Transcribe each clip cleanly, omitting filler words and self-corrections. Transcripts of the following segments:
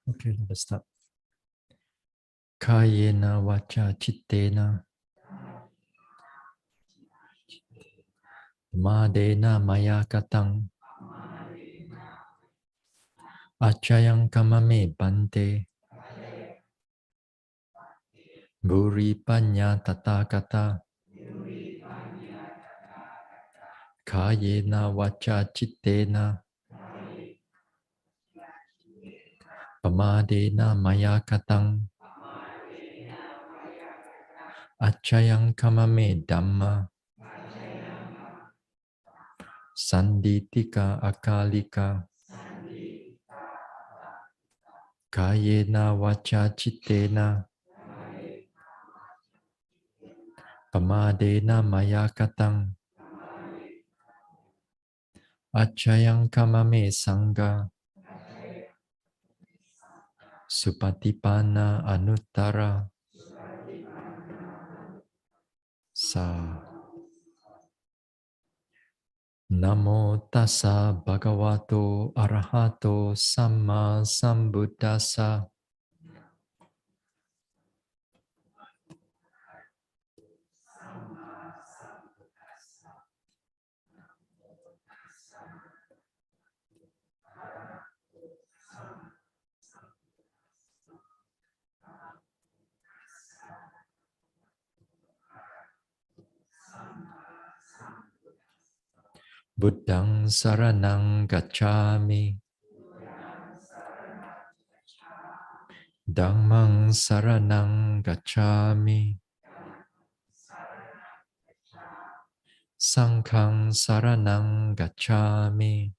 Okay, let us start. Kayena vacha chittena madena maya katang achayang kamame bante buri panya tatakata kayena vacha chittena pamadena maya katang achayang kamame dhamma sanditika akalika kayena vacha chittena pamadena maya katang achayang kamame sangha supatipana anuttara sa namo tassa bhagavato arahato samma sambuddhassa buddhang saranang gacchami dhammang saranang gacchami sanghang saranang gacchami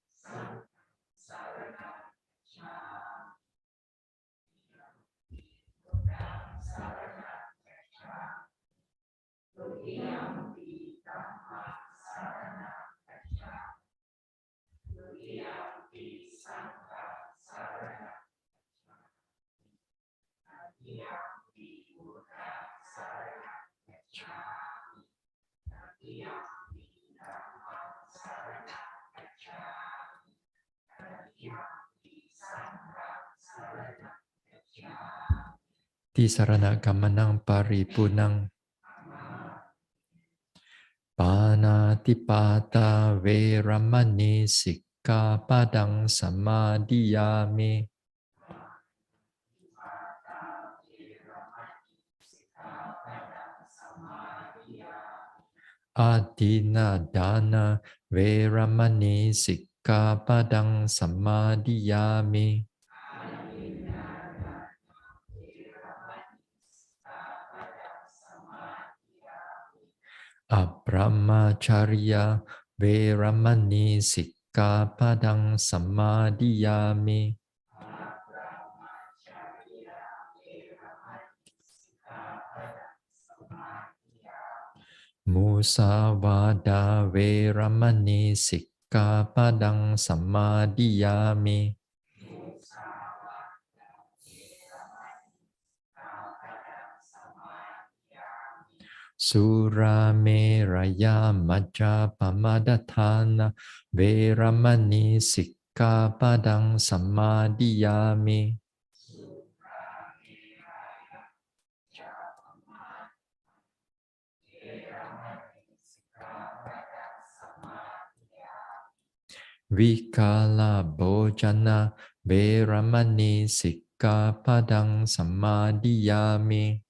tisarana gamanang paripunang panatipata veramani sikkhapadang samadhiyami adina dana veramani sikkhapadang samadhiyami abrahmacharya veramani sikkhapadang samadhiyami musavada veramani sikkhapadang samadhiyami Surameraya Majapamadatthana Veramani Sikkhapadang Samadhiyami Vikala Bhojana Veramani Sikkhapadang Samadhiyami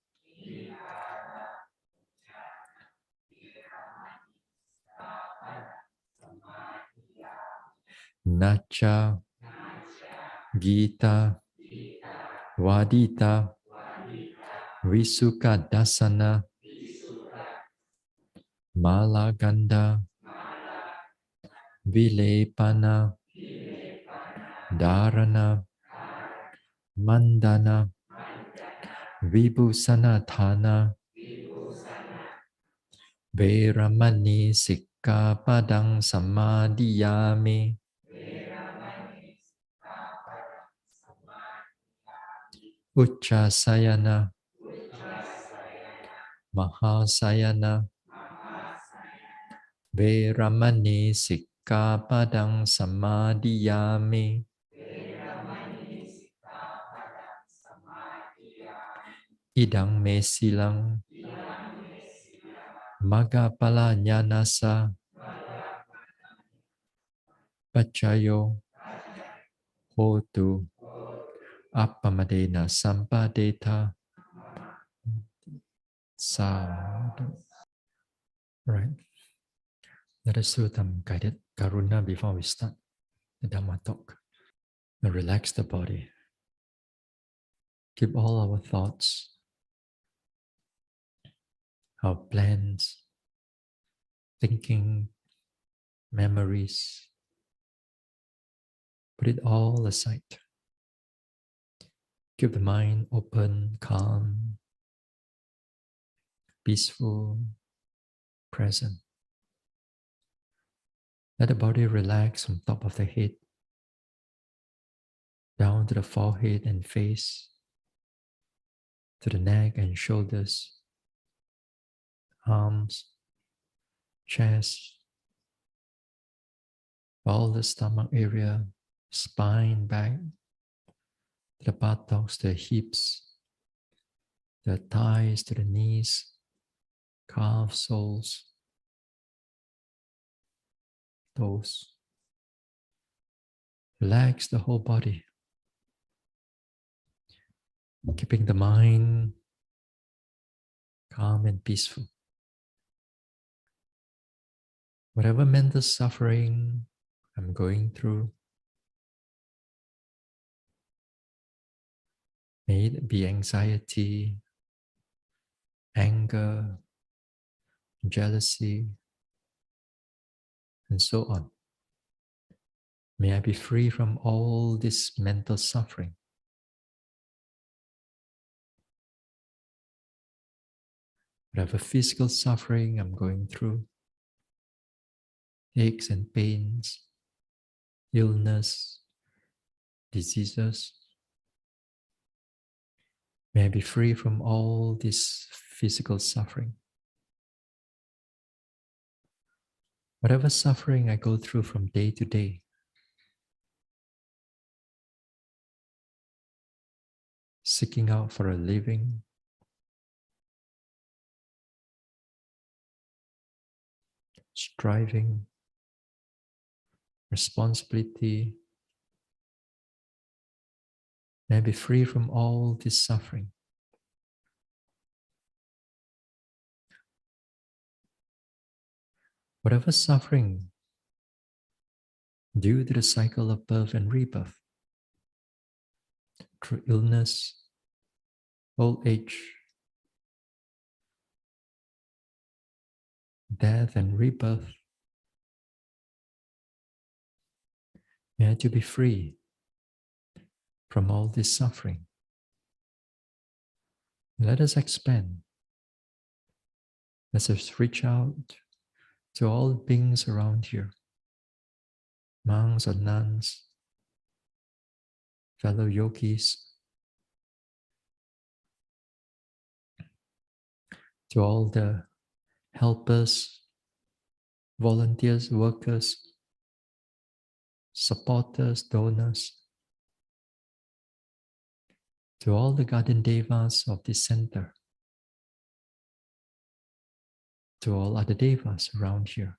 Nacha Gita Vadita Visuka Dasana Malaganda Vilepana Dharana Mandana Vibhusanatthana Veramani Sikkhapadang Samadhiyami Uchasayana Mahasayana Veramani Sikkhapadang Samadhiyami idang me silang magapala nyanasa pachayo hotu appamadena sampadeta sadhu. Right. Let us do some guided karuna before we start the Dhamma talk. And relax the body. Keep all our thoughts, our plans, thinking, memories, put it all aside. Keep the mind open, calm, peaceful, present. Let the body relax from top of the head, down to the forehead and face, to the neck and shoulders, arms, chest, all the stomach area, spine, back, to the buttocks, the hips, the thighs, to the knees, calves, soles, toes. Relax the whole body, keeping the mind calm and peaceful. Whatever mental suffering I'm going through, may it be anxiety, anger, jealousy, and so on. May I be free from all this mental suffering. Whatever physical suffering I'm going through, aches and pains, illness, diseases, may I be free from all this physical suffering. Whatever suffering I go through from day to day, seeking out for a living, striving, responsibility, may I be free from all this suffering. Whatever suffering due to the cycle of birth and rebirth, through illness, old age, death and rebirth, may I to be free from all this suffering. Let us expand. Let us reach out to all beings around here, monks or nuns, fellow yogis, to all the helpers, volunteers, workers, supporters, donors, to all the guardian devas of this center, to all other devas around here,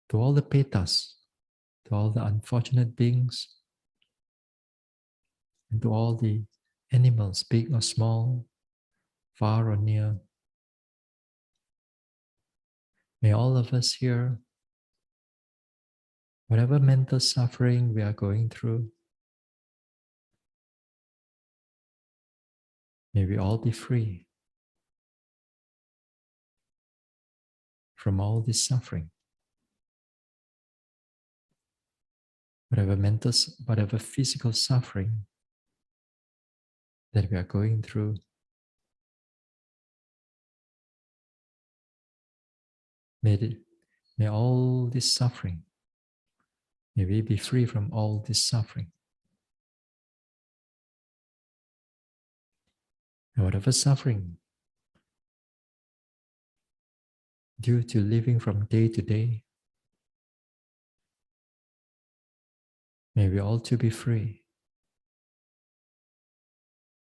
to all the petas, to all the unfortunate beings, and to all the animals, big or small, far or near. May all of us here, whatever mental suffering we are going through, may we all be free from all this suffering. Whatever physical suffering that we are going through, may all this suffering, may we be free from all this suffering. And whatever suffering due to living from day to day, may we all too be free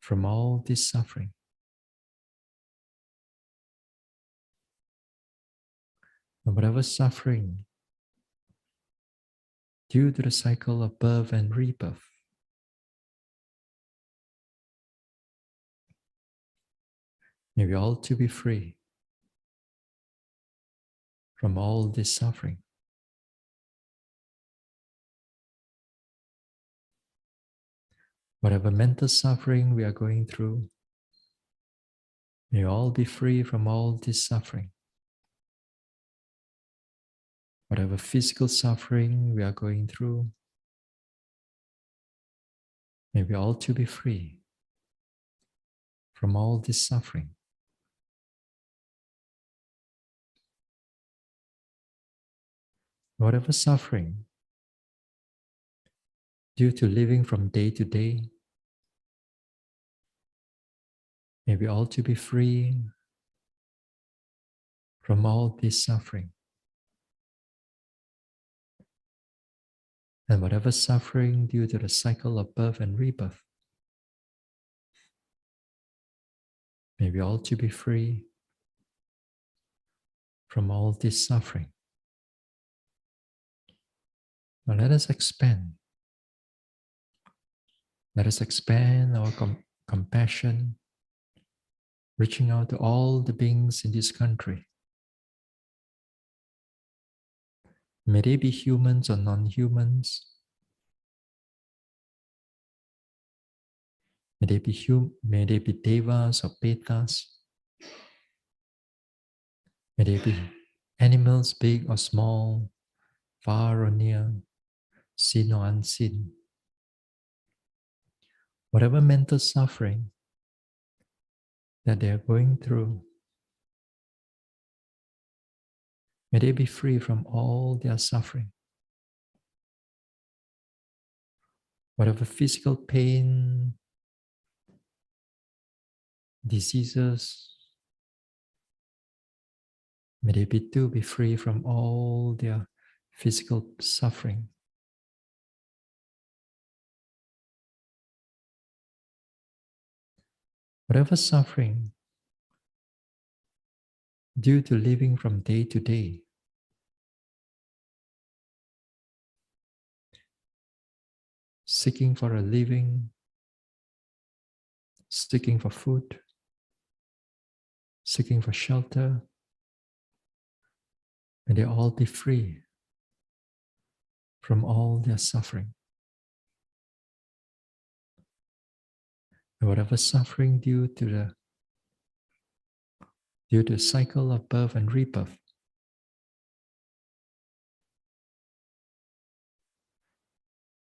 from all this suffering. And whatever suffering due to the cycle of birth and rebirth, may we all to be free from all this suffering. Whatever mental suffering we are going through, may all be free from all this suffering. Whatever physical suffering we are going through, may we all to be free from all this suffering. Whatever suffering due to living from day to day, may we all to be free from all this suffering. And whatever suffering due to the cycle of birth and rebirth, may we all to be free from all this suffering. Now let us expand. Let us expand our compassion, reaching out to all the beings in this country. May they be humans or non-humans. May they be devas or petas. May they be animals big or small, far or near, seen or unseen. Whatever mental suffering that they are going through, may they be free from all their suffering. Whatever physical pain, diseases, may they be free from all their physical suffering. Whatever suffering due to living from day to day, seeking for a living, seeking for food, seeking for shelter, may they all be free from all their suffering. And whatever suffering due to the cycle of birth and rebirth,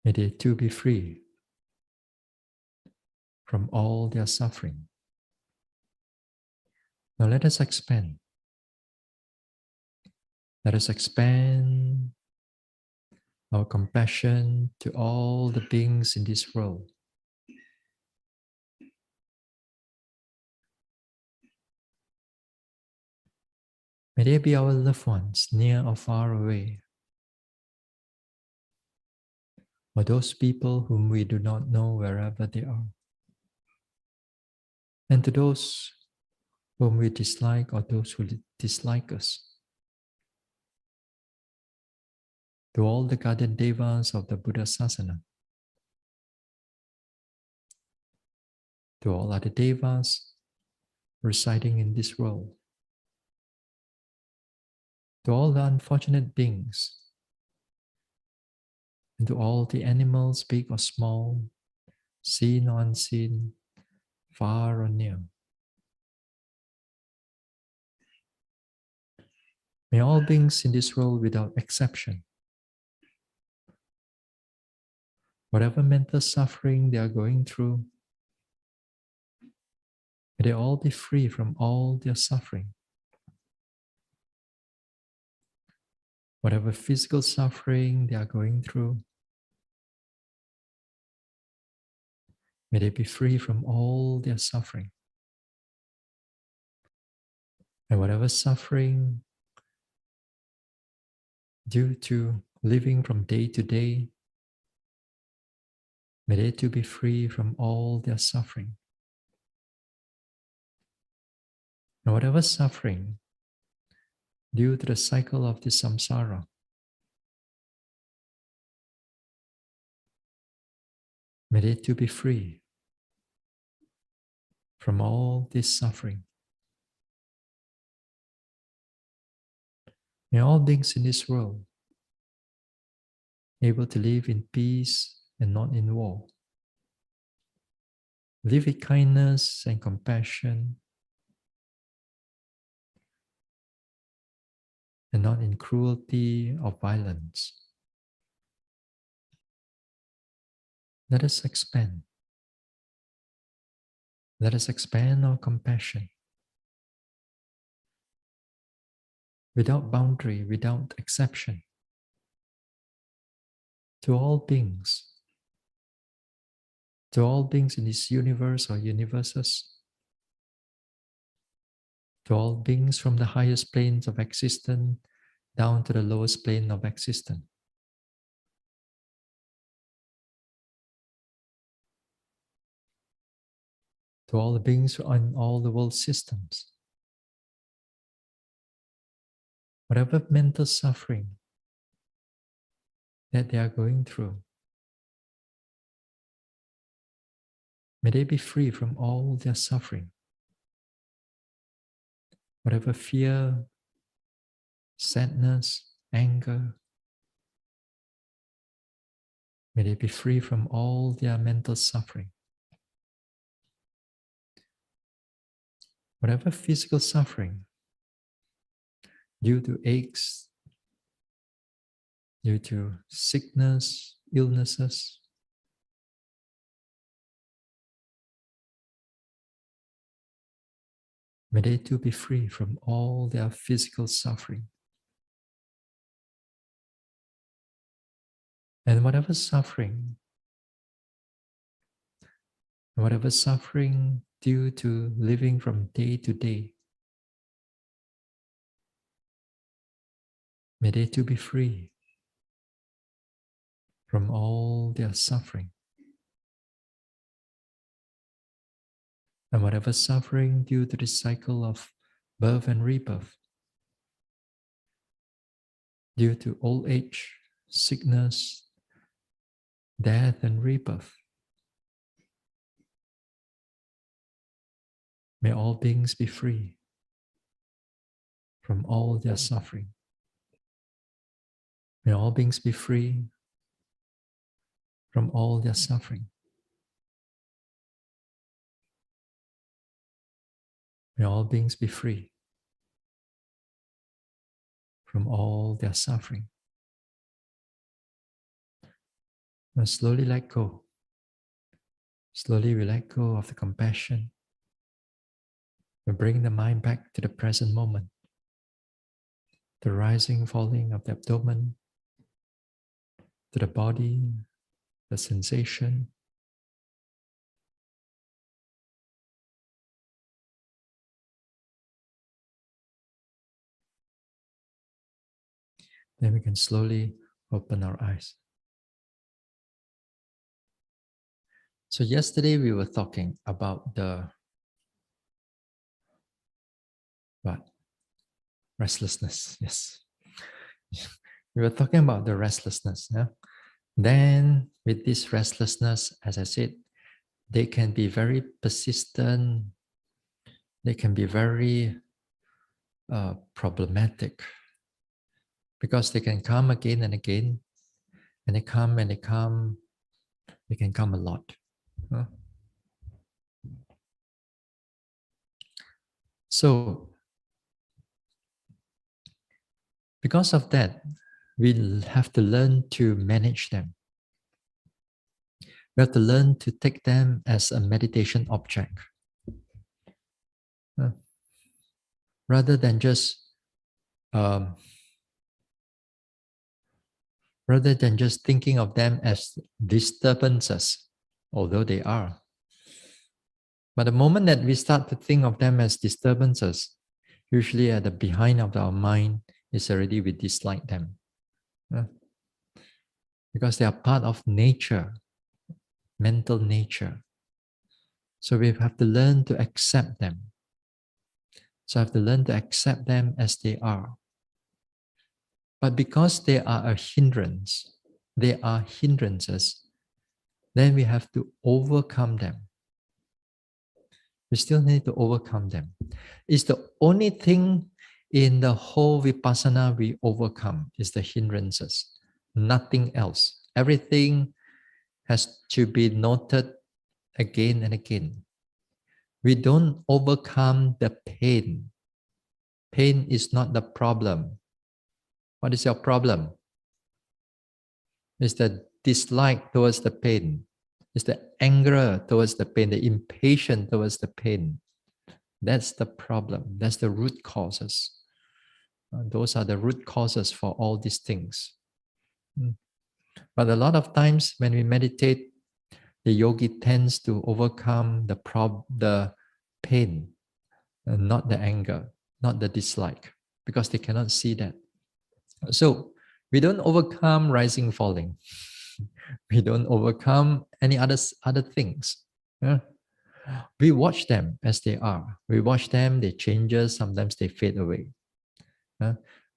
may they too be free from all their suffering. Now let us expand. Let us expand our compassion to all the beings in this world. May they be our loved ones, near or far away, or those people whom we do not know wherever they are. And to those whom we dislike or those who dislike us. To all the guardian devas of the Buddha Sasana. To all other devas residing in this world. To all the unfortunate beings. And to all the animals, big or small, seen or unseen, far or near. May all beings in this world without exception, whatever mental suffering they are going through, may they all be free from all their suffering. Whatever physical suffering they are going through, may they be free from all their suffering. And whatever suffering due to living from day to day, may they too be free from all their suffering. And whatever suffering due to the cycle of this samsara, may they too be free from all this suffering. May all beings in this world able to live in peace and not in war. Live with kindness and compassion and not in cruelty or violence. Let us expand. Let us expand our compassion without boundary, without exception, to all beings in this universe or universes, to all beings from the highest planes of existence down to the lowest plane of existence. To all the beings on all the world systems. Whatever mental suffering that they are going through, may they be free from all their suffering. Whatever fear, sadness, anger, may they be free from all their mental suffering. Whatever physical suffering due to aches, due to sickness, illnesses, may they too be free from all their physical suffering. And whatever suffering due to living from day to day, may they too be free from all their suffering. And whatever suffering due to the cycle of birth and rebirth, due to old age, sickness, death, and rebirth, may all beings be free from all their suffering. May all beings be free from all their suffering. May all beings be free from all their suffering. Now slowly let go. Slowly we let go of the compassion. We bring the mind back to the present moment. The rising, falling of the abdomen, to the body, the sensation. Then we can slowly open our eyes. So yesterday we were talking about the what? Restlessness. Yes. We were talking about the restlessness. Yeah? Then with this restlessness, as I said, they can be very persistent. They can be very problematic because they can come again and again, and they come and they come. They can come a lot. Huh? So because of that, we'll have to learn to manage them. We have to learn to take them as a meditation object. Rather than just thinking of them as disturbances, although they are. But the moment that we start to think of them as disturbances, usually at the behind of our mind is already we dislike them. Because they are part of nature, mental nature. So we have to learn to accept them. So I have to learn to accept them as they are. But because they are a hindrance, they are hindrances, then we have to overcome them. We still need to overcome them. It's the only thing in the whole Vipassana we overcome is the hindrances, nothing else. Everything has to be noted again and again. We don't overcome the pain. Pain is not the problem. What is your problem? It's the dislike towards the pain. It's the anger towards the pain, the impatience towards the pain. That's the problem. That's the root causes. Those are the root causes for all these things. But a lot of times when we meditate, the yogi tends to overcome the pain, not the anger, not the dislike, because they cannot see that. So we don't overcome rising, falling. We don't overcome any other things. Yeah? We watch them as they are. We watch them, they changes, sometimes they fade away.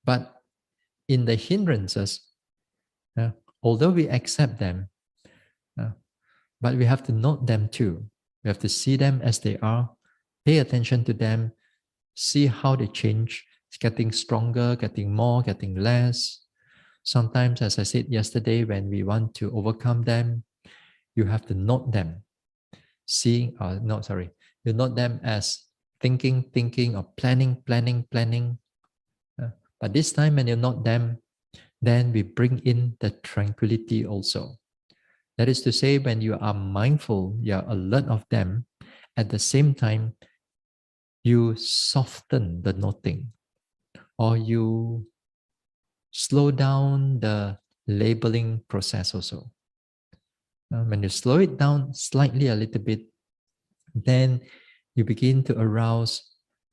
But in the hindrances, although we accept them, but we have to note them too. We have to see them as they are, pay attention to them, see how they change. It's getting stronger, getting more, getting less. Sometimes, as I said yesterday, when we want to overcome them, you have to note them. You note them as thinking, or planning. But this time when you note them, then we bring in the tranquility also. That is to say, when you are mindful, you are alert of them, at the same time, you soften the noting, or you slow down the labeling process also. When you slow it down slightly a little bit, then you begin to arouse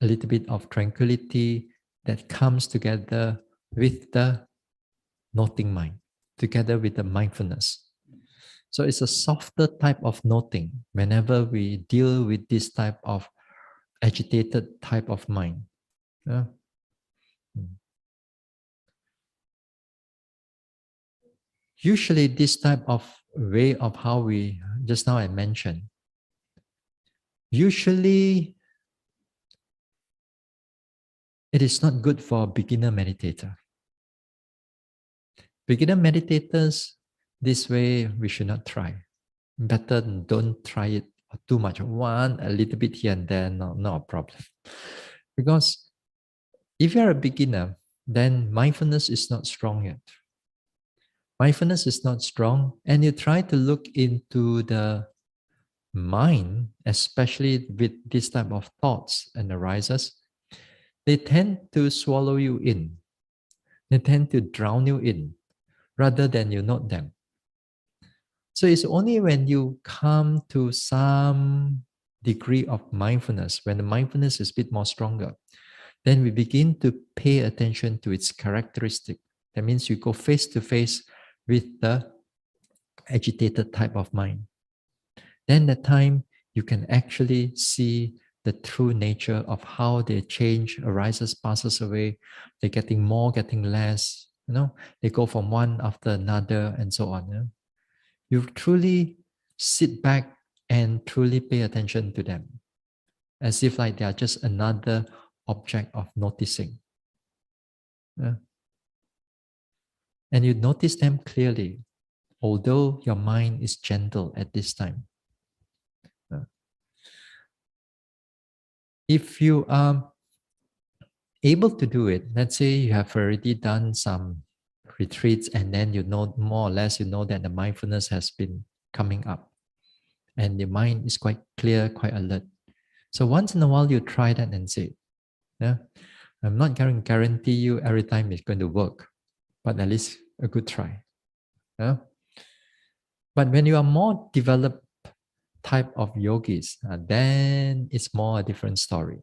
a little bit of tranquility that comes together with the noting mind, together with the mindfulness. So it's a softer type of noting whenever we deal with this type of agitated type of mind. Yeah. Usually this type of way of how we, just now I mentioned, usually it is not good for a beginner meditator. Beginner meditators, this way we should not try. Better don't try it too much. One, a little bit here and there, not a problem. Because if you're a beginner, then mindfulness is not strong yet. Mindfulness is not strong, and you try to look into the mind, especially with this type of thoughts and arises, they tend to swallow you in. They tend to drown you in rather than you note them. So it's only when you come to some degree of mindfulness, when the mindfulness is a bit more stronger, then we begin to pay attention to its characteristic. That means you go face to face with the agitated type of mind. Then the time you can actually see the true nature of how they change, arises, passes away. They're getting more, getting less. They go from one after another and so on. You truly sit back and truly pay attention to them, as if like they are just another object of noticing. And you notice them clearly, although your mind is gentle at this time. If you are able to do it, let's say you have already done some retreats and then you know more or less, you know that the mindfulness has been coming up and the mind is quite clear, quite alert. So once in a while you try that and say, I'm not going to guarantee you every time it's going to work, but at least a good try. But when you are more developed type of yogis, then it's more a different story.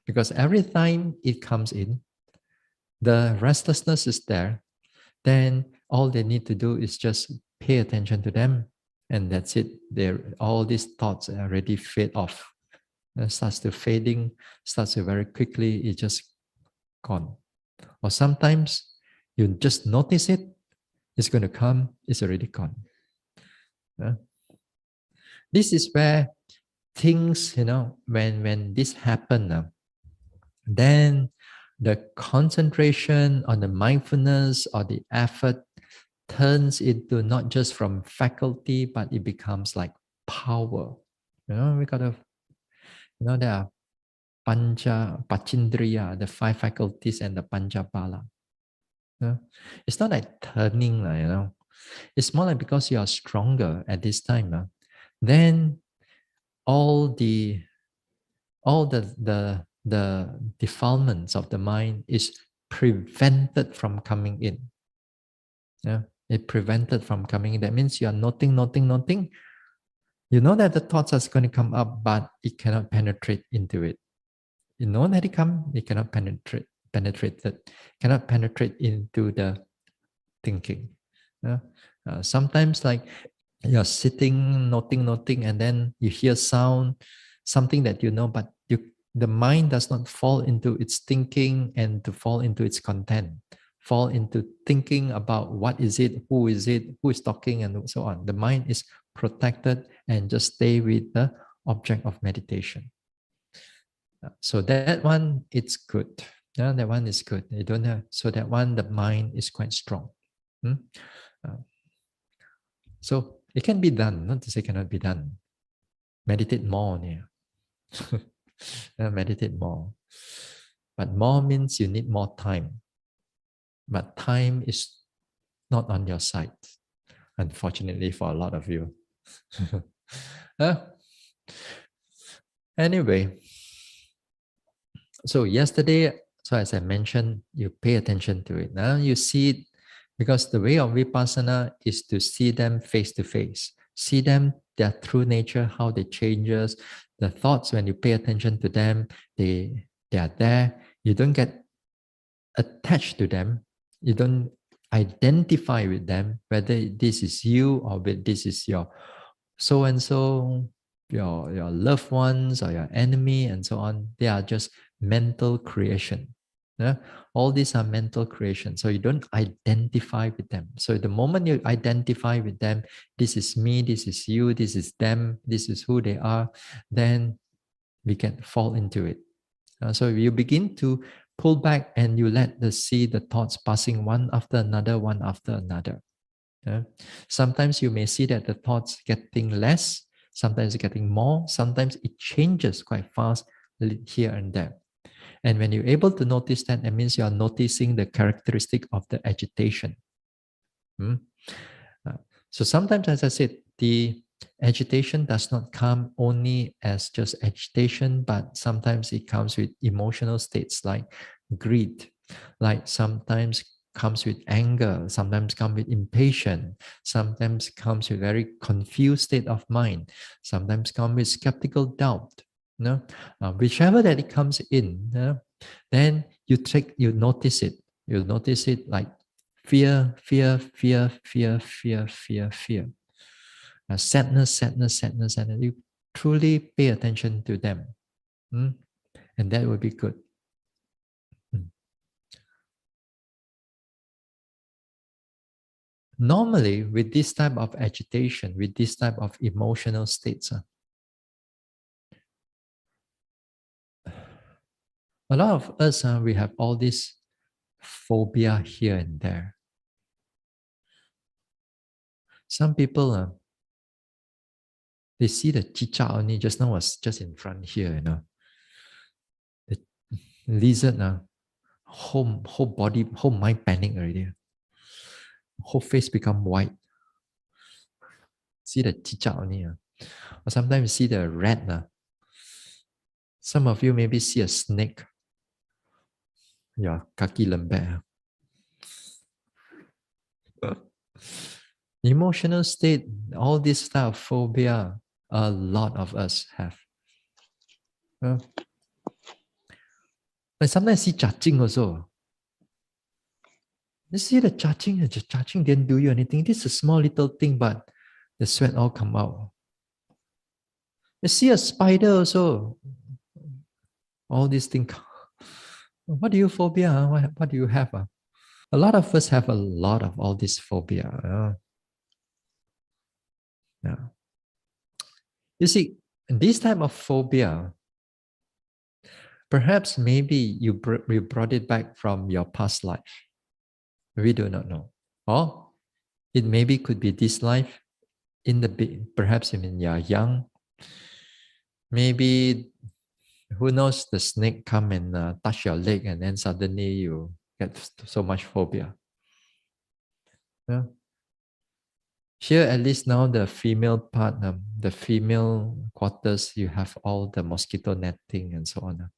Because every time it comes in, the restlessness is there, then all they need to do is just pay attention to them, and that's it. All these thoughts already fade off. It starts to fading, starts to very quickly, it just gone. Or sometimes you just notice it, it's going to come, it's already gone. This is where things, when this happen, then the concentration on the mindfulness or the effort turns into not just from faculty, but it becomes like power. We gotta, there are pachindriya, the five faculties, and the panchapala. It's not like turning, It's more like because you are stronger at this time, then all the defilements of the mind is prevented from coming in. Yeah, it prevented from coming in. That means you are noting. You know that the thoughts are going to come up, but it cannot penetrate into it. You know that it cannot cannot penetrate into the thinking. Sometimes like you're sitting, noting, and then you hear sound, something that you know, but the mind does not fall into its thinking and to fall into its content, fall into thinking about what is it, who is talking, and so on. The mind is protected and just stay with the object of meditation. So that one, it's good. Yeah, that one is good. You don't have, so that one, the mind is quite strong. So it can be done, not to say cannot be done. Meditate more. Meditate more. But more means you need more time. But time is not on your side, unfortunately for a lot of you. Anyway, so yesterday, so as I mentioned, you pay attention to it. Now you see it, because the way of vipassana is to see them face to face. See them, their true nature, how they changes. The thoughts, when you pay attention to them, they are there. You don't get attached to them. You don't identify with them, whether this is you or whether this is your so and so, your loved ones or your enemy, and so on. They are just mental creation. Yeah? All these are mental creation. So you don't identify with them. So the moment you identify with them, this is me, this is you, this is them, this is who they are, then we can fall into it. So you begin to pull back and you let see the thoughts passing one after another, one after another. Sometimes you may see that the thoughts getting less, sometimes getting more, sometimes it changes quite fast here and there. And when you're able to notice that, it means you are noticing the characteristic of the agitation. So sometimes, as I said, the agitation does not come only as just agitation, but sometimes it comes with emotional states like greed, like sometimes comes with anger, sometimes comes with impatience, sometimes comes with very confused state of mind, sometimes comes with skeptical doubt. Whichever that it comes in, then you notice it. You notice it like fear. Sadness. And you truly pay attention to them. And that would be good. Normally, with this type of agitation, with this type of emotional states, a lot of us, we have all this phobia here and there. Some people, they see the chicha only. Just now was just in front here, The lizard, whole body, whole mind panic already. Whole face become white. See the chicha only. Or sometimes you see the rat. Some of you maybe see a snake. Yeah, kaki lembek. Emotional state, all this stuff, phobia, a lot of us have. But sometimes see judging also. You see the judging didn't do you anything. This is a small little thing, but the sweat all come out. You see a spider also. All these things. What do you phobia? What do you have? A lot of us have a lot of all this phobia. Yeah. You see, this type of phobia, perhaps maybe you brought it back from your past life. We do not know. Or it maybe could be this life in the perhaps when you're young. Maybe who knows, the snake come and touch your leg and then suddenly you get so much phobia. Yeah. Here, at least now, the female part, the female quarters, you have all the mosquito netting and so on.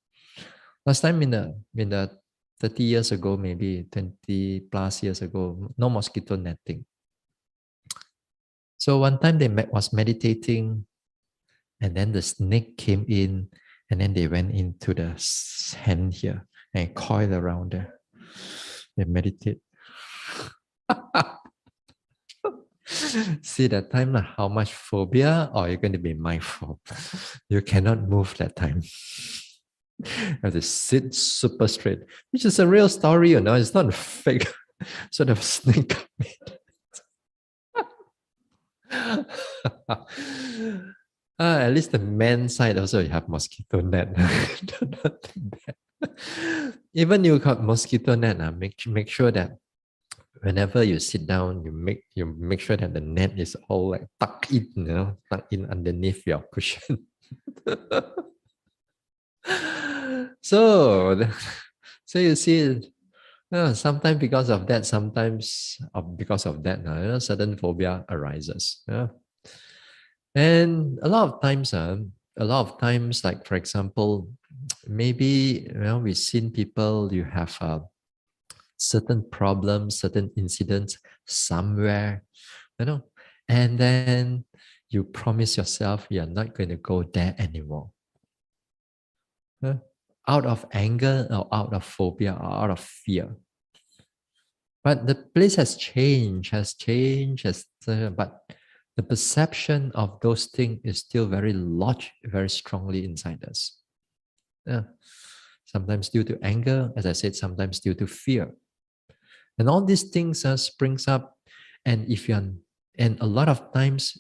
Last time in the 30 years ago, maybe 20 plus years ago, no mosquito netting. So one time they was meditating, and then the snake came in, and then they went into the hand here and coiled around there. They meditate. See that time, how much phobia, or you're going to be mindful. You cannot move that time. You have to sit super straight, which is a real story, it's not a fake sort of snake. At least the men's side also you have mosquito net. Even you got mosquito net, make sure that whenever you sit down, you make sure that the net is all like tucked in underneath your cushion. so, so you see, sometimes because of that, certain phobia arises. Yeah. And a lot of times, like for example, maybe we've seen people, you have certain problems, certain incidents somewhere, and then you promise yourself you're not going to go there anymore. Out of anger or out of phobia or out of fear. But the place has changed, but the perception of those things is still very lodged, very strongly inside us. Yeah. Sometimes due to anger, as I said, sometimes due to fear. And all these things springs up. And and a lot of times,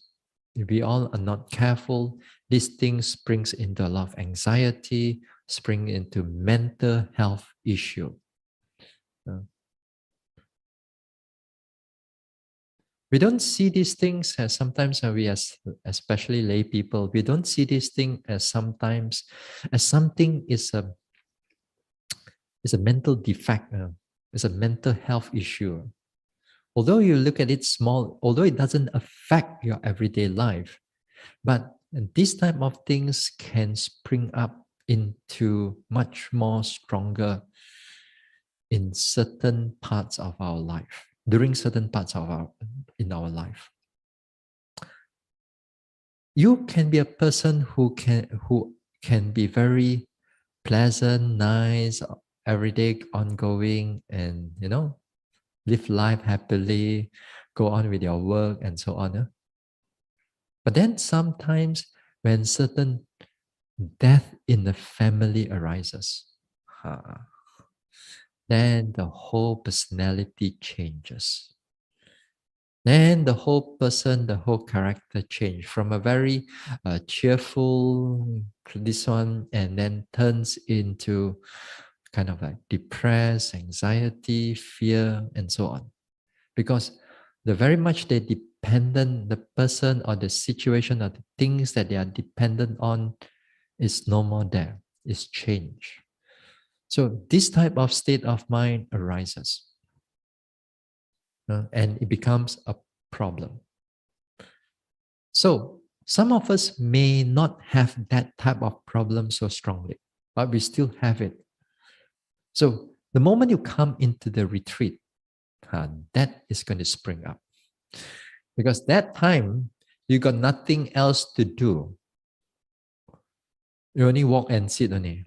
if we all are not careful, these things springs into a lot of anxiety, spring into mental health issue. We don't see these things as sometimes especially lay people, we don't see this thing as sometimes as something is a mental defect, it's a mental health issue. Although you look at it small, although it doesn't affect your everyday life, but these type of things can spring up into much more stronger in certain parts of our life, during certain parts in our life. You can be a person who can be very pleasant, nice, everyday, ongoing, and live life happily, go on with your work and so on. But then sometimes when certain death in the family arises, then the whole personality changes. Then the whole person, the whole character change from a very cheerful, this one, and then turns into kind of like depressed, anxiety, fear, and so on. Because the very much the person or the situation or the things that they are dependent on is no more there, is changed. So this type of state of mind arises. And it becomes a problem. So some of us may not have that type of problem so strongly, but we still have it. So the moment you come into the retreat, that is going to spring up. Because that time, you got nothing else to do. You only walk and sit only,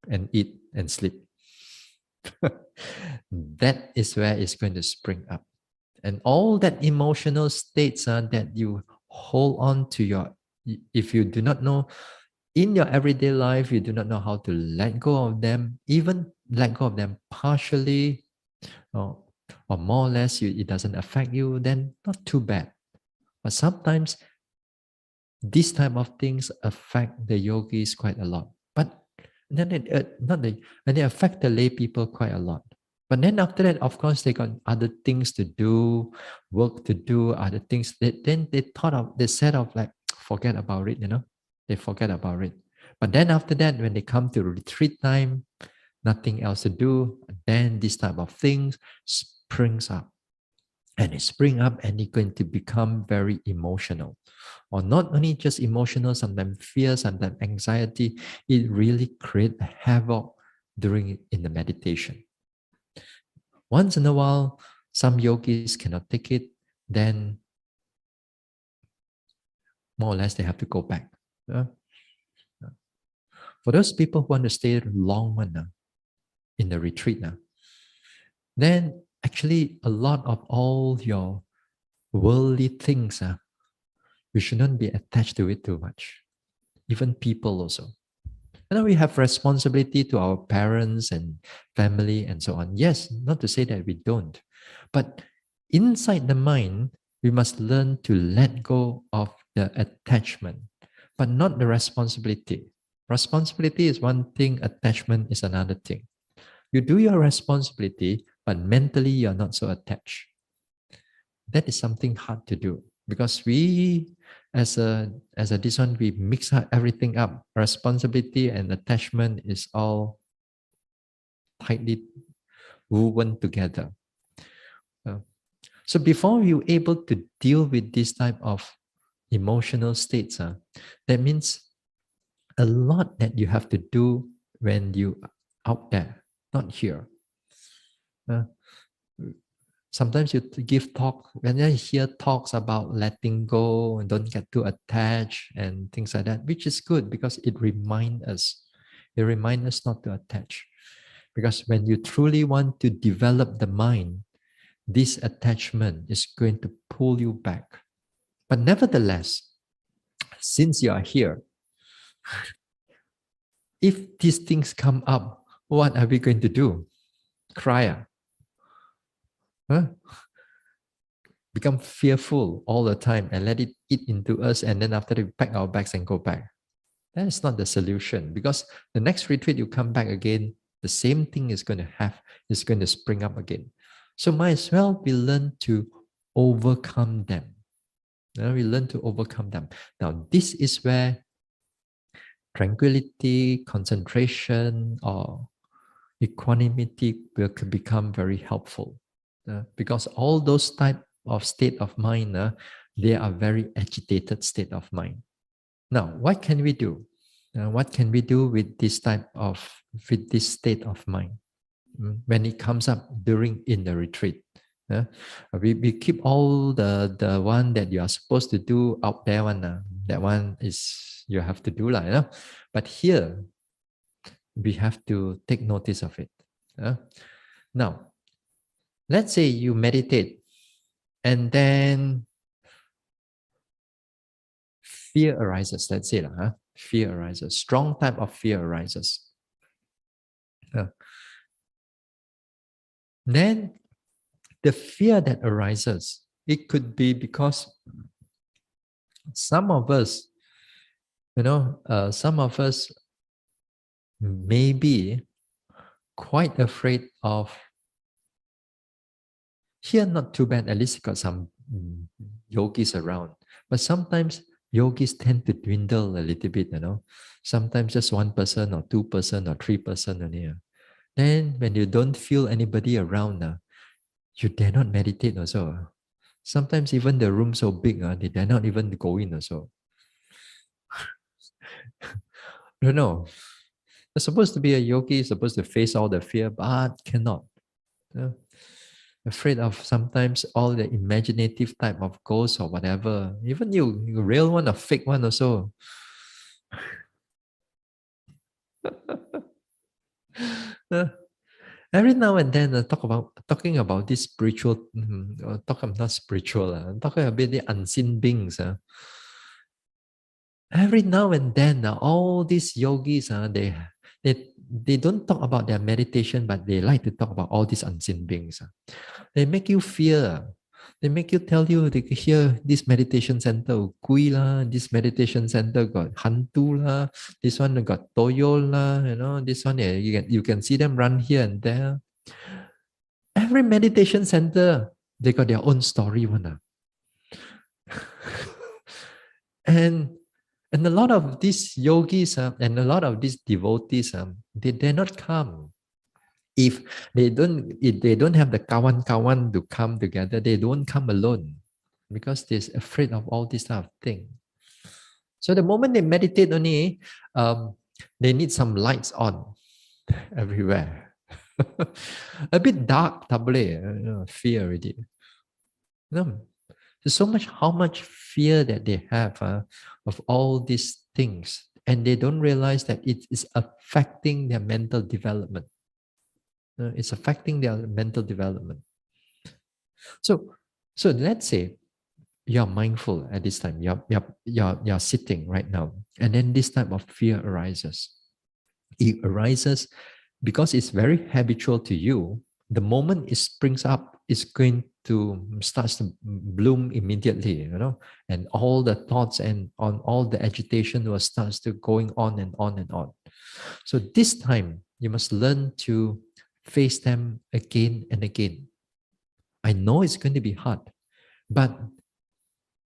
and eat and sleep. That is where it's going to spring up. And all that emotional states that you hold on to if you do not know, in your everyday life, you do not know how to let go of them, even let go of them partially, or, or more or less, it doesn't affect you, then not too bad. But sometimes these type of things affect the yogis quite a lot. But then not the, and they affect the lay people quite a lot. But then after that, of course, they got other things to do, work to do, other things. Then they said of like, forget about it, they forget about it. But then after that, when they come to retreat time, nothing else to do, then this type of things springs up. And it spring up and it's going to become very emotional. Or not only just emotional, sometimes fear, sometimes anxiety. It really creates havoc during in the meditation. Once in a while, some yogis cannot take it, then more or less they have to go back. For those people who want to stay long in the retreat now, then actually a lot of all your worldly things, we shouldn't be attached to it too much. Even people also. And then we have responsibility to our parents and family and so on. Yes, not to say that we don't. But inside the mind, we must learn to let go of the attachment, but not the responsibility. Responsibility is one thing, attachment is another thing. You do your responsibility, but mentally you're not so attached. That is something hard to do because we as a this one we mix everything up. Responsibility and attachment is all tightly woven together. Uh, so before you're able to deal with this type of emotional states, that means a lot that you have to do when you out there, not here. Uh, Sometimes you give talk, when I hear talks about letting go and don't get too attached and things like that, which is good because it reminds us not to attach. Because when you truly want to develop the mind, this attachment is going to pull you back. But nevertheless, since you are here, if these things come up, what are we going to do? Cry? Huh? Become fearful all the time and let it eat into us, and then after that we pack our bags and go back. That is not the solution, because the next retreat you come back again, the same thing is going to spring up again. So might as well we learn to overcome them. We learn to overcome them. Now this is where tranquility, concentration, or equanimity will become very helpful, because all those type of state of mind, they are very agitated state of mind. Now, what can we do? What can we do with this state of mind when it comes up during in the retreat? We keep all the one that you are supposed to do out there one. That one is you have to do lah. But here we have to take notice of it. Now, let's say you meditate and then fear arises. Let's say, fear arises. Strong type of fear arises. Then the fear that arises, it could be because some of us, may be quite afraid of. Here, not too bad, at least got some yogis around. But sometimes yogis tend to dwindle a little bit, Sometimes just one person or two person or three person only. Then when you don't feel anybody around, you dare not meditate also. Sometimes even the room so big, they dare not even go in also. Don't know. They're supposed to be a yogi, supposed to face all the fear, but cannot. Afraid of sometimes all the imaginative type of ghosts or whatever. Even you real one or fake one also. Every now and then, talking about this spiritual, not spiritual, talking about the unseen beings. Every now and then, all these yogis, they don't talk about their meditation, but they like to talk about all these unseen beings. They make you fear. They make you tell you they hear this meditation center kui la, this meditation center got hantu la, this one got toyo la, this one you can see them run here and there. Every meditation center, they got their own story one. and and a lot of these yogis and a lot of these devotees, they dare not come. If they don't have the kawan to come together, they don't come alone because they're afraid of all this type of thing. So the moment they meditate only, they need some lights on everywhere. A bit dark, tabule, fear already. No. There's so much how much fear that they have of all these things, and they don't realize that it is affecting their mental development. It's affecting their mental development. So, so let's say you're mindful at this time. You're sitting right now, and then this type of fear arises. It arises because it's very habitual to you. The moment it springs up, it's going to start to bloom immediately, and all the thoughts and on all the agitation will starts to going on and on and on. So this time you must learn to face them again and again. I know it's going to be hard, but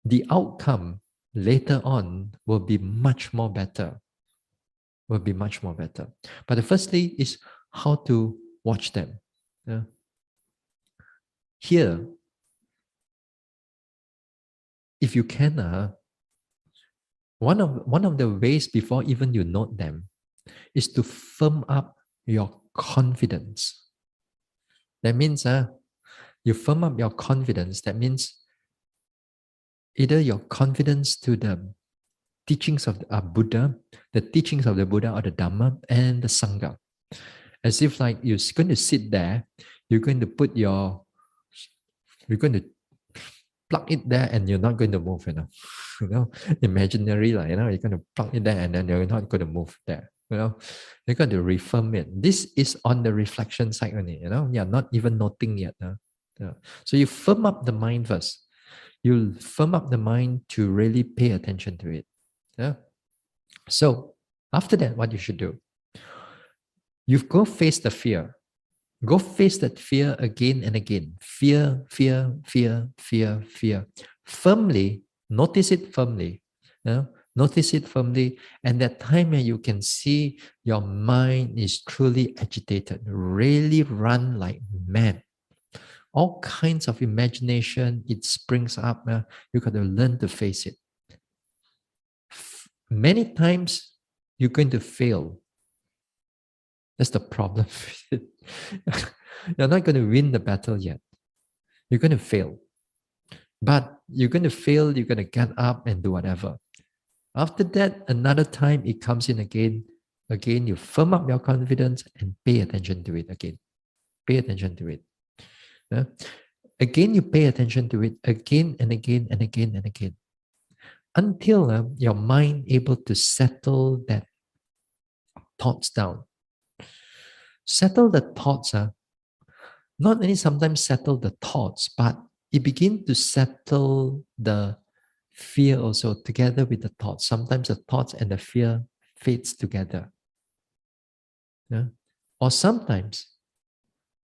the outcome later on will be much more better. Will be much more better. But the firstly is how to watch them. Here, if you can, one of the ways before even you note them is to firm up your confidence. That means you firm up your confidence. That means either your confidence to the teachings of the Buddha, the teachings of the Buddha or the Dhamma and the Sangha. As if like you're going to sit there, you're going to plug it there and you're not going to move, imaginary, like, you're going to plug it there and then you're not going to move there, you're going to reaffirm it. This is on the reflection side only, you're not even noting yet. So you firm up the mind first. You firm up the mind to really pay attention to it. Yeah. So after that, what you should do, you go face the fear. Go face that fear again and again. Fear, fear, fear, fear, fear. Firmly, notice it firmly. Notice it firmly. And that time when you can see your mind is truly agitated, really run like mad. All kinds of imagination, it springs up. You got to learn to face it. Many times you're going to fail. That's the problem. You're not going to win the battle yet. You're going to fail. But you're going to fail, you're going to get up and do whatever. After that, another time it comes in again. Again, you firm up your confidence and pay attention to it again. Pay attention to it. Again, you pay attention to it again and again and again and again. Until your mind able to settle that thoughts down. Settle the thoughts. Not only sometimes settle the thoughts, but it begins to settle the fear also together with the thoughts. Sometimes the thoughts and the fear fades together. Yeah? Or sometimes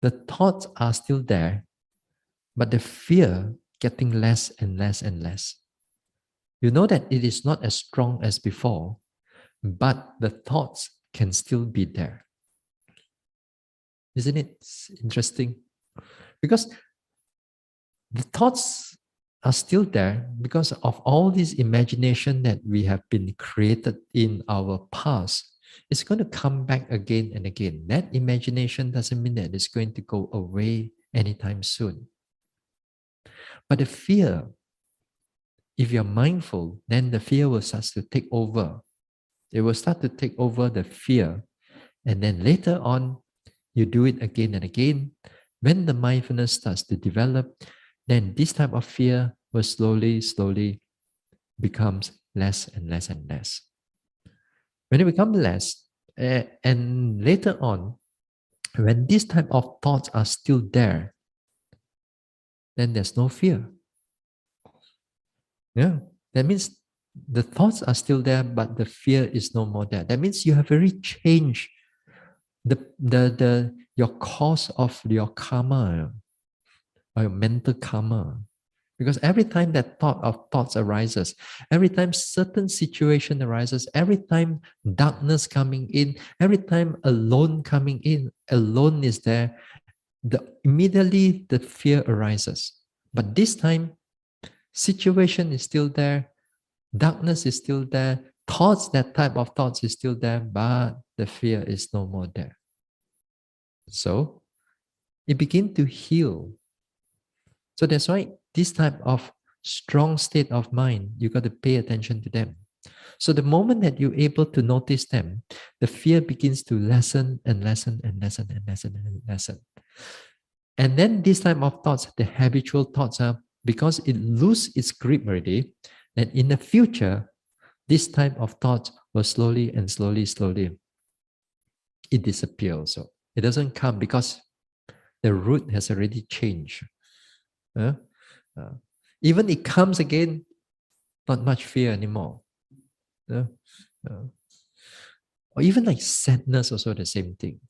the thoughts are still there, but the fear getting less and less and less. You know that it is not as strong as before, but the thoughts can still be there. Isn't it interesting? Because the thoughts are still there because of all this imagination that we have been created in our past. It's going to come back again and again. That imagination doesn't mean that it's going to go away anytime soon. But the fear, if you're mindful, then the fear will start to take over. It will start to take over the fear. And then later on, you do it again and again. When the mindfulness starts to develop, then this type of fear will slowly becomes less and less and less. When it becomes less, and later on, when this type of thoughts are still there, then there's no fear. Yeah, that means the thoughts are still there, but the fear is no more there. That means you have already changed the your cause of your karma or your mental karma. Because every time that thoughts arises, every time certain situation arises, every time darkness coming in, every time alone coming in, alone is there, immediately the fear arises. But this time, situation is still there, darkness is still there, that type of thoughts is still there, but the fear is no more there. So it begins to heal. So that's why this type of strong state of mind, you got to pay attention to them. So the moment that you're able to notice them, the fear begins to lessen and lessen and lessen and lessen and lessen. And then this type of thoughts, the habitual thoughts are, because it loses its grip already, and in the future, this type of thoughts will slowly and slowly, it disappears also. It doesn't come because the root has already changed. Even it comes again, not much fear anymore. Or even like sadness, also the same thing.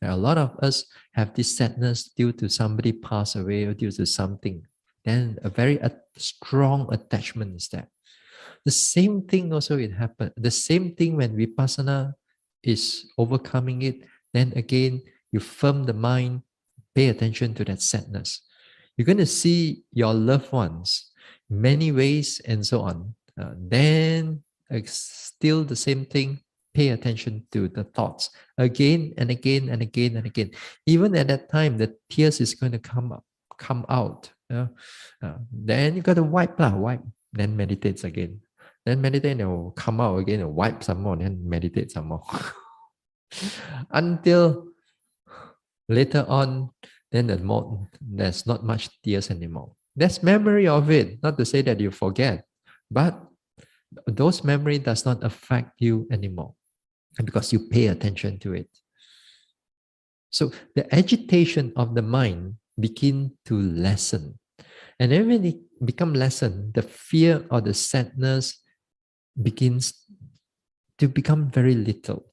A lot of us have this sadness due to somebody pass away or due to something. Then a very strong attachment is there. The same thing also it happened. The same thing when vipassana is overcoming it, then again you firm the mind, pay attention to that sadness. You're going to see your loved ones many ways and so on. Then still the same thing, pay attention to the thoughts again and again and again and again. Even at that time, the tears is going to come out. Then you got to wipe, then meditates again. Then meditate and it will come out again and wipe some more, then meditate some more. Until later on, then there's not much tears anymore. There's memory of it, not to say that you forget, but those memory does not affect you anymore because you pay attention to it. So the agitation of the mind begin to lessen. And then when it become lessen, the fear or the sadness begins to become very little.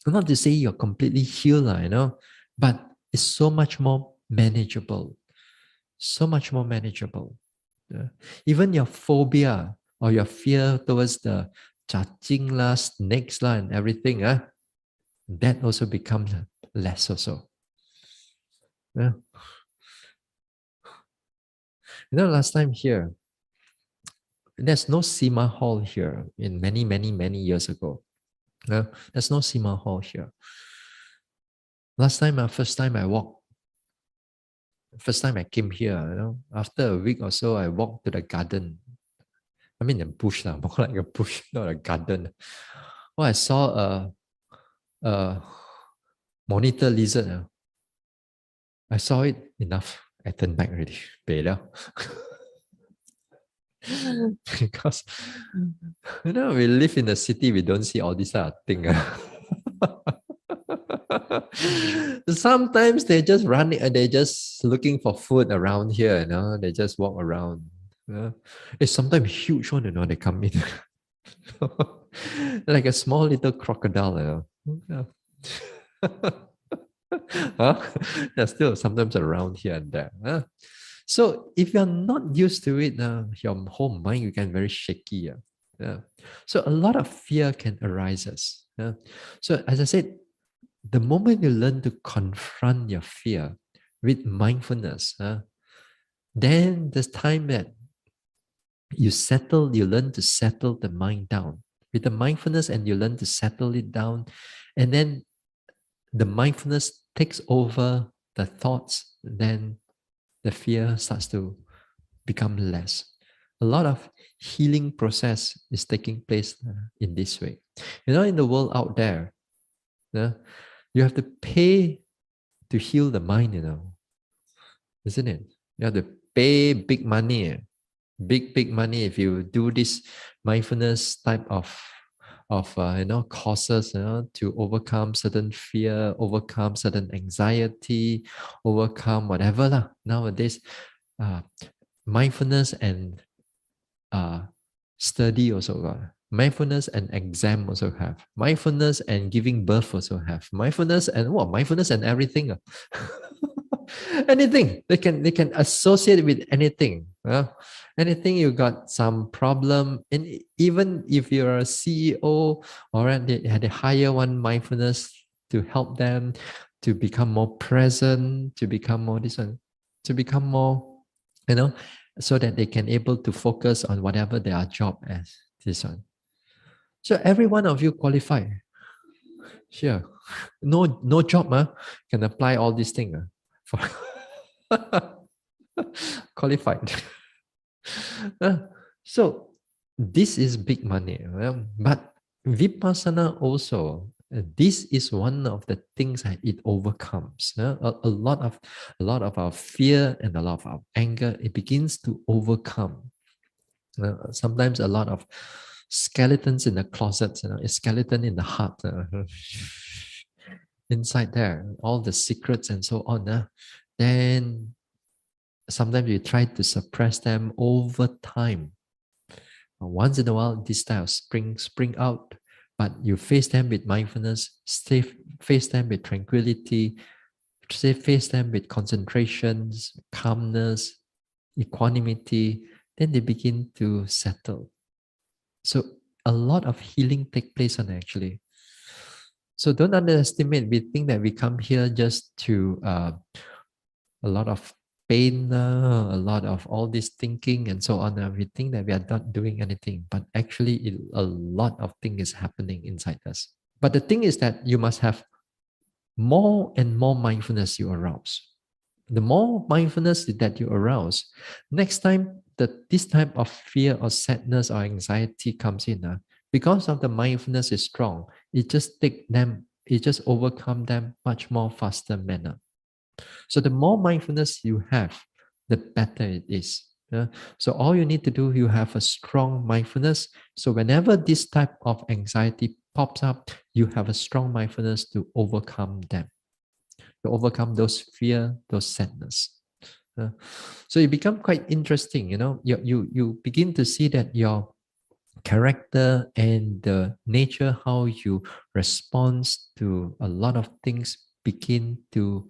Not to say you're completely healed, but it's so much more manageable. So much more manageable. Even your phobia or your fear towards the cacing lah, snakes lah, and everything, that also becomes less also. Yeah. Last time here, there's no Sima Hall here in many years ago. There's no Sima Hall here. First time I came here, after a week or so, I walked to the garden. I mean, a bush, more like a bush, not a garden. Well, I saw a monitor lizard. I saw it enough. I turned back already. Because we live in a city, we don't see all this kind of thing. Sometimes they just run and they're just looking for food around here, they just walk around. It's sometimes huge one, they come in. Like a small little crocodile. They're still sometimes around here and there. So if you're not used to it, your whole mind you get very shaky. So a lot of fear can arise. So as I said, the moment you learn to confront your fear with mindfulness, then there's time that you learn to settle the mind down with the mindfulness, and you learn to settle it down, and then the mindfulness takes over the thoughts, then the fear starts to become less. A lot of healing process is taking place in this way. In the world out there, you have to pay to heal the mind, isn't it? You have to pay big money big money if you do this mindfulness type of courses, to overcome certain fear, overcome certain anxiety, overcome whatever lah. Nowadays, uh, mindfulness and study also got. Mindfulness and exam also have. Mindfulness and giving birth also have. Mindfulness and what? Mindfulness and everything. Anything. They can associate with anything. Anything you got some problem. And even if you're a CEO or they hire one mindfulness to help them to become more present, to become more this one, to become more, so that they can able to focus on whatever their job as this one. So every one of you qualify. Sure. No job can apply all these things. For qualified. So this is big money. But Vipassana also, this is one of the things that it overcomes. A lot of our fear and a lot of our anger, it begins to overcome. Sometimes a lot of skeletons in the closets, a skeleton in the heart, inside there, all the secrets and so on. Then sometimes you try to suppress them over time. Once in a while, this style spring out, but you face them with mindfulness, face them with tranquility, face them with concentrations, calmness, equanimity, then they begin to settle. So a lot of healing take place on actually. So don't underestimate. We think that we come here just to a lot of pain, a lot of all this thinking and so on. We think that we are not doing anything, but actually a lot of things is happening inside us. But the thing is that you must have more and more mindfulness you arouse. The more mindfulness that you arouse, next time that this type of fear or sadness or anxiety comes in, because of the mindfulness is strong, it just overcome them much more faster manner. So the more mindfulness you have, the better it is. So all you need to do, you have a strong mindfulness. So whenever this type of anxiety pops up, you have a strong mindfulness to overcome them, to overcome those fear, those sadness. So it become quite interesting. You begin to see that your character and the nature how you respond to a lot of things begin to,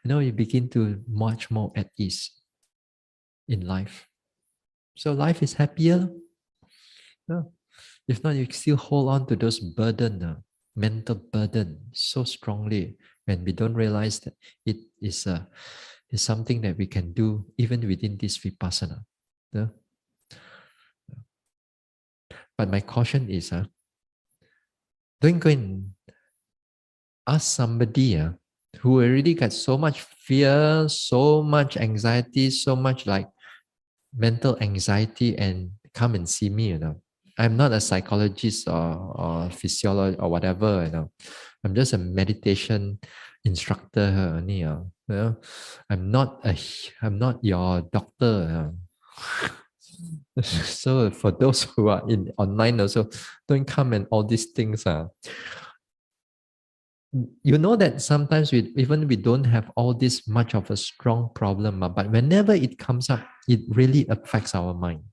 you begin to much more at ease in life. So life is happier. No. If not, you still hold on to those burden, mental burden so strongly, when we don't realize that it is something that we can do even within this vipassana. No? But my caution is, don't go and ask somebody who already got so much fear, so much anxiety, so much like mental anxiety, and come and see me. I'm not a psychologist or physiologist or whatever. I'm just a meditation instructor only. I'm not your doctor. So for those who are in online also, don't come and all these things. You know that sometimes we don't have all this much of a strong problem, but whenever it comes up, it really affects our mind.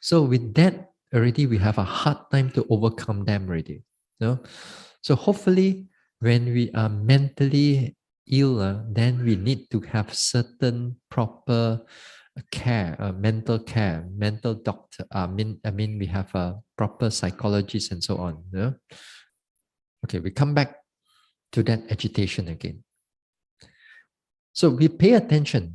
So with that already, we have a hard time to overcome them already. So hopefully, when we are mentally ill, then we need to have certain proper care, mental doctor. I mean, we have a proper psychologist and so on. Okay, we come back to that agitation again. So we pay attention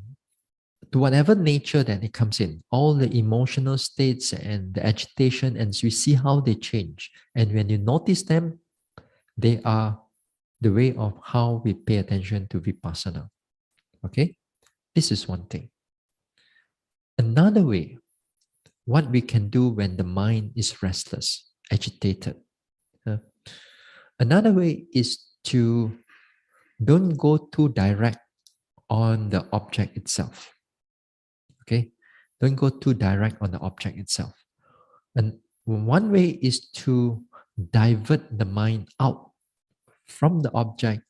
to whatever nature that it comes in, all the emotional states and the agitation, and we see how they change. And when you notice them, they are the way of how we pay attention to vipassana. Okay, this is one thing. Another way, what we can do when the mind is restless, agitated. Another way is to don't go too direct on the object itself. Okay, Don't go too direct on the object itself. And one way is to divert the mind out from the object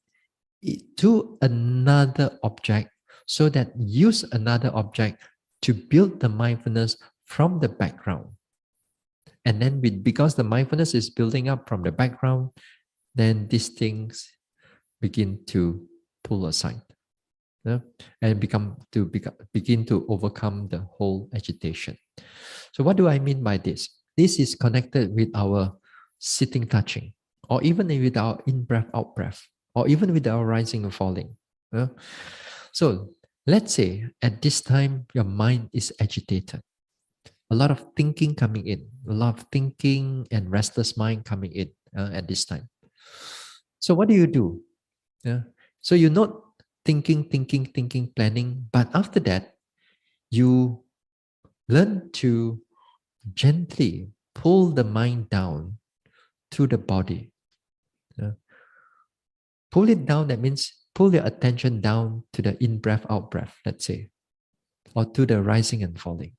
to another object, so that use another object to build the mindfulness from the background. And then because the mindfulness is building up from the background, then these things begin to pull aside, yeah? And begin to overcome the whole agitation. So what do I mean by this? This is connected with our sitting touching, or even with our in-breath, out-breath, or even with our rising and falling. Yeah? So let's say at this time your mind is agitated. A lot of thinking coming in, a lot of thinking and restless mind coming in at this time. So what do you do? Yeah. So you're not thinking, planning, but after that, you learn to gently pull the mind down to the body. Yeah. Pull it down, that means pull your attention down to the in breath, out breath, let's say, or to the rising and falling.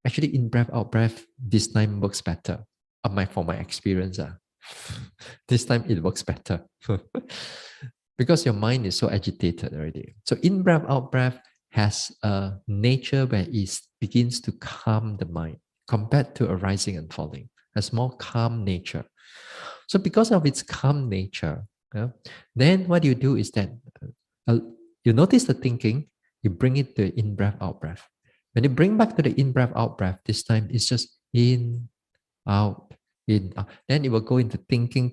Actually, in breath, out breath, this time works better. For my experience, this time it works better. Because your mind is so agitated already. So in breath, out breath has a nature where it begins to calm the mind compared to a rising and falling, has more calm nature. So because of its calm nature, then what you do is that you notice the thinking, you bring it to in breath, out breath. When you bring back to the in breath, out breath, this time it's just in, out, in, out. Then it will go into thinking,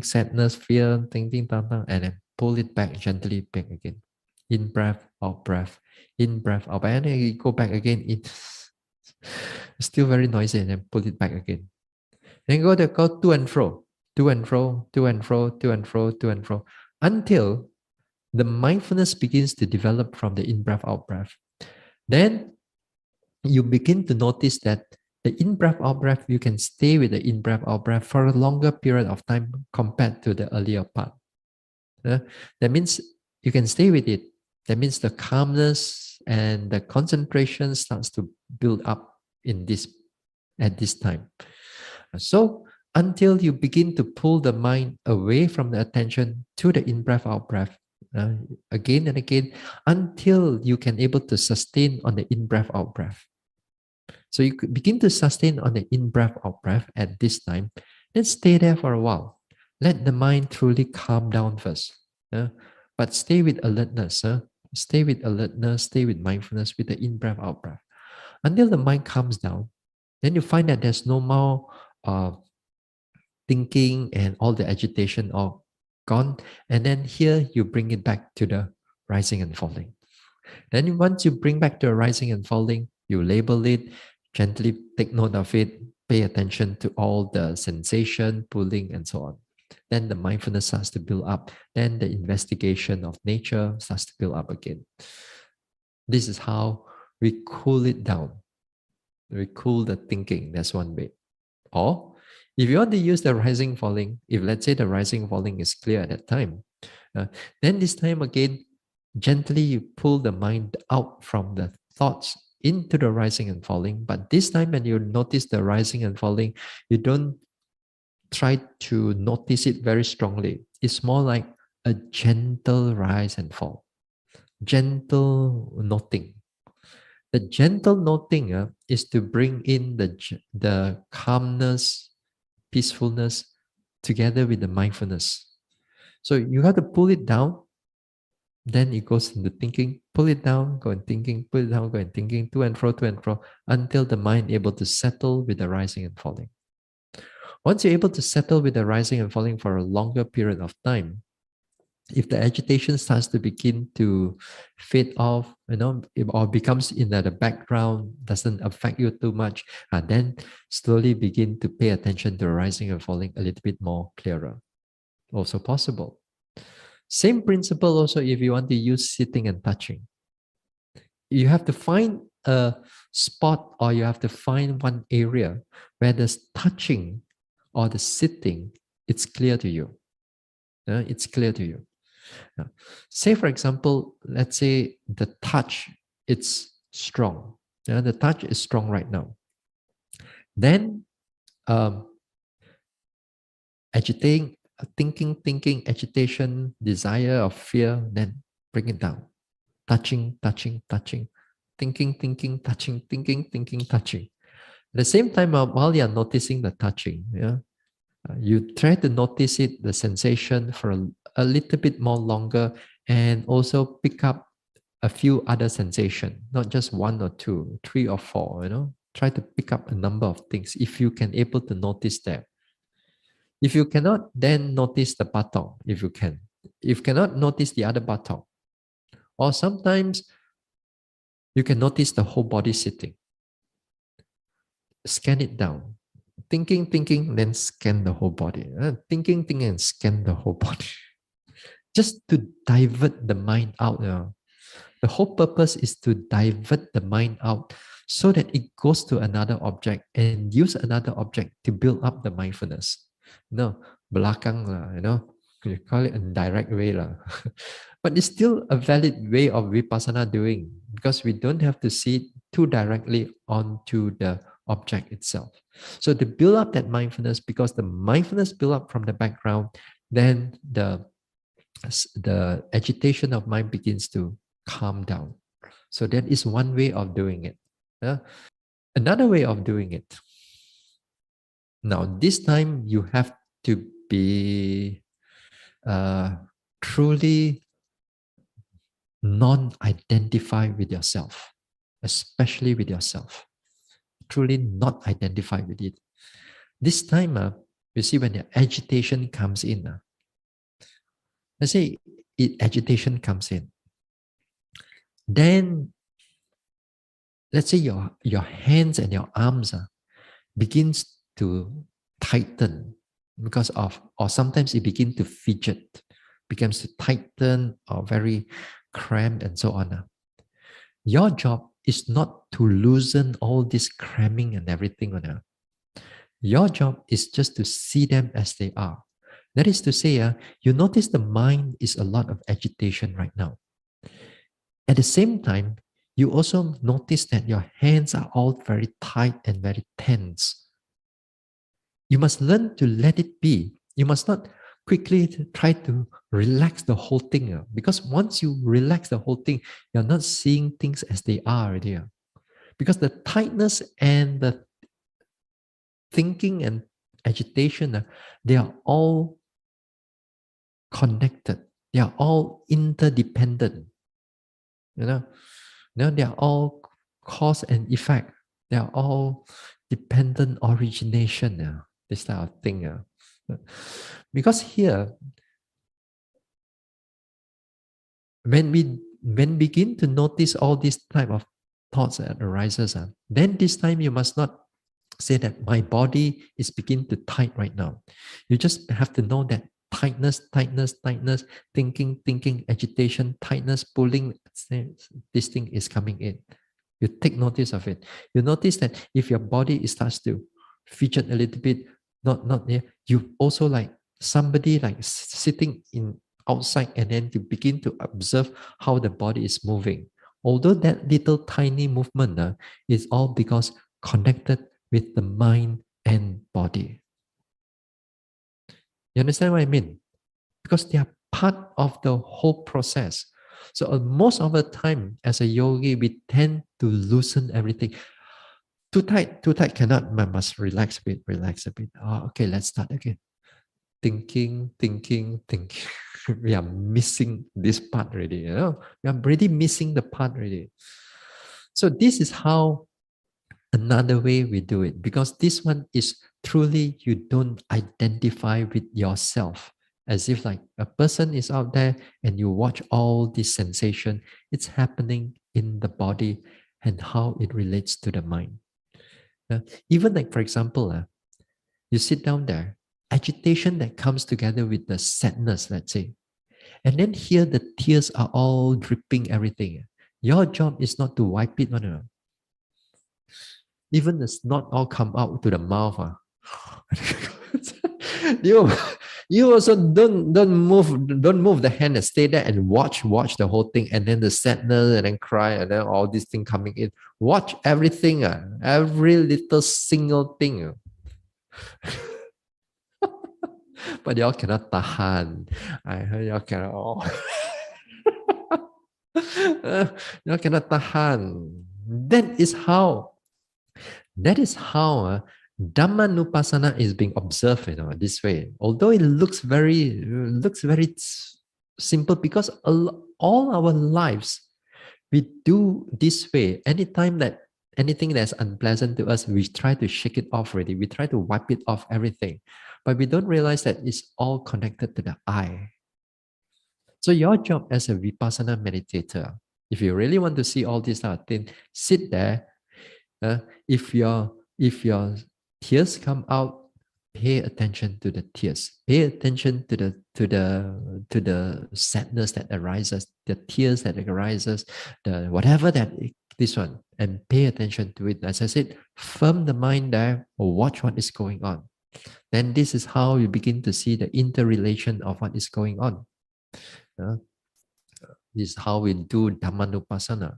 sadness, fear, thinking, and then pull it back gently back again. In breath, out breath, in breath, out breath. And then you go back again, it's still very noisy, and then pull it back again. Then go to and fro, to and fro, to and fro, to and fro, to and fro, until the mindfulness begins to develop from the in breath, out breath. Then you begin to notice that the in breath, out breath, you can stay with the in breath, out breath for a longer period of time compared to the earlier part. That means you can stay with it. That means the calmness and the concentration starts to build up at this time. So until you begin to pull the mind away from the attention to the in breath, out breath, again and again, until you can able to sustain on the in breath, out breath. So you could begin to sustain on the in breath, out breath at this time, then stay there for a while. Let the mind truly calm down first. But stay with alertness. Stay with alertness, stay with mindfulness with the in breath, out breath. Until the mind calms down, then you find that there's no more thinking and all the agitation all gone. And then here you bring it back to the rising and falling. Then once you bring back to a rising and falling, you label it, gently take note of it, pay attention to all the sensation, pulling, and so on. Then the mindfulness starts to build up. Then the investigation of nature starts to build up again. This is how we cool it down. We cool the thinking. That's one way. Or if you want to use the rising falling, if let's say the rising falling is clear at that time, then this time again, gently you pull the mind out from the thoughts into the rising and falling. But this time when you notice the rising and falling, you don't try to notice it very strongly. It's more like a gentle rise and fall, gentle noting. The gentle noting is to bring in the calmness, peacefulness together with the mindfulness. So you have to pull it down, then it goes into thinking, pull it down, go and thinking, pull it down, go and thinking, to and fro, until the mind able to settle with the rising and falling. Once you're able to settle with the rising and falling for a longer period of time, if the agitation starts to begin to fade off, or becomes in the background, doesn't affect you too much, then slowly begin to pay attention to the rising and falling a little bit more clearer. Also possible. Same principle also if you want to use sitting and touching. You have to find a spot, or you have to find one area where the touching or the sitting, it's clear to you. It's clear to you. Say, for example, let's say the touch, it's strong. The touch is strong right now. Then agitating, thinking, agitation, desire or fear, then bring it down. Touching, thinking, touching. At the same time, while you're noticing the touching, you try to notice it, the sensation for a little bit more longer, and also pick up a few other sensation, not just one or two, three or four, try to pick up a number of things if you can able to notice them. If you cannot, then notice the buttock if you can. If cannot, notice the other buttock. Or sometimes you can notice the whole body sitting. Scan it down. Thinking, then scan the whole body. Thinking, and scan the whole body. Just to divert the mind out. The whole purpose is to divert the mind out so that it goes to another object and use another object to build up the mindfulness. Belakang lah, you call it a direct way lah. But it's still a valid way of vipassana doing, because we don't have to see it too directly onto the object itself. So to build up that mindfulness, because the mindfulness build up from the background, then the agitation of mind begins to calm down. So that is one way of doing it. Another way of doing it. Now, this time you have to be truly non-identify with yourself, especially with yourself. Truly not identify with it. This time, you see, when the agitation comes in, let's say agitation comes in, then let's say your hands and your arms begins to tighten because of, or sometimes it begins to fidget, becomes to tighten or very cramped and so on. Your job is not to loosen all this cramming and everything. Your job is just to see them as they are. That is to say, you notice the mind is a lot of agitation right now. At the same time, you also notice that your hands are all very tight and very tense. You must learn to let it be. You must not quickly try to relax the whole thing. Because once you relax the whole thing, you're not seeing things as they are already. Because the tightness and the thinking and agitation, they are all connected. They are all interdependent. They are all cause and effect. They are all dependent origination. This type of thing. Because here, when we begin to notice all these type of thoughts that arises, then this time you must not say that my body is beginning to tight right now. You just have to know that tightness, thinking, agitation, tightness, pulling, this thing is coming in. You take notice of it. You notice that if your body starts to fidget a little bit, not near, you also like somebody like sitting in outside, and then you begin to observe how the body is moving. Although that little tiny movement is all because connected with the mind and body. You understand what I mean? Because they are part of the whole process. So most of the time as a yogi, we tend to loosen everything. Too tight cannot, I must relax a bit. Okay, let's start again. Thinking. We are missing this part already. We are already missing the part already. So this is how another way we do it, because this one is truly you don't identify with yourself, as if like a person is out there and you watch all this sensation. It's happening in the body and how it relates to the mind. Even like, for example, you sit down there, agitation that comes together with the sadness, let's say, and then here the tears are all dripping everything. Your job is not to wipe it. No. Even the snot all come out to the mouth. You also don't move the hand and stay there and watch the whole thing, and then the sadness and then cry and then all these things coming in. Watch everything, every little single thing. But y'all cannot tahan. I heard y'all cannot. Oh. Y'all cannot tahan. That is how. That is how Dhammanupassana is being observed, this way. Although it looks very simple, because all our lives we do this way. Anytime that anything that's unpleasant to us, we try to shake it off already. We try to wipe it off everything, but we don't realize that it's all connected to the I. So your job as a vipassana meditator, if you really want to see all these things, sit there. If your tears come out, pay attention to the tears. Pay attention to the sadness that arises, the tears that arises, the whatever that this one, and pay attention to it. As I said, firm the mind there, or watch what is going on. Then this is how you begin to see the interrelation of what is going on. This is how we do Dhammanupassana.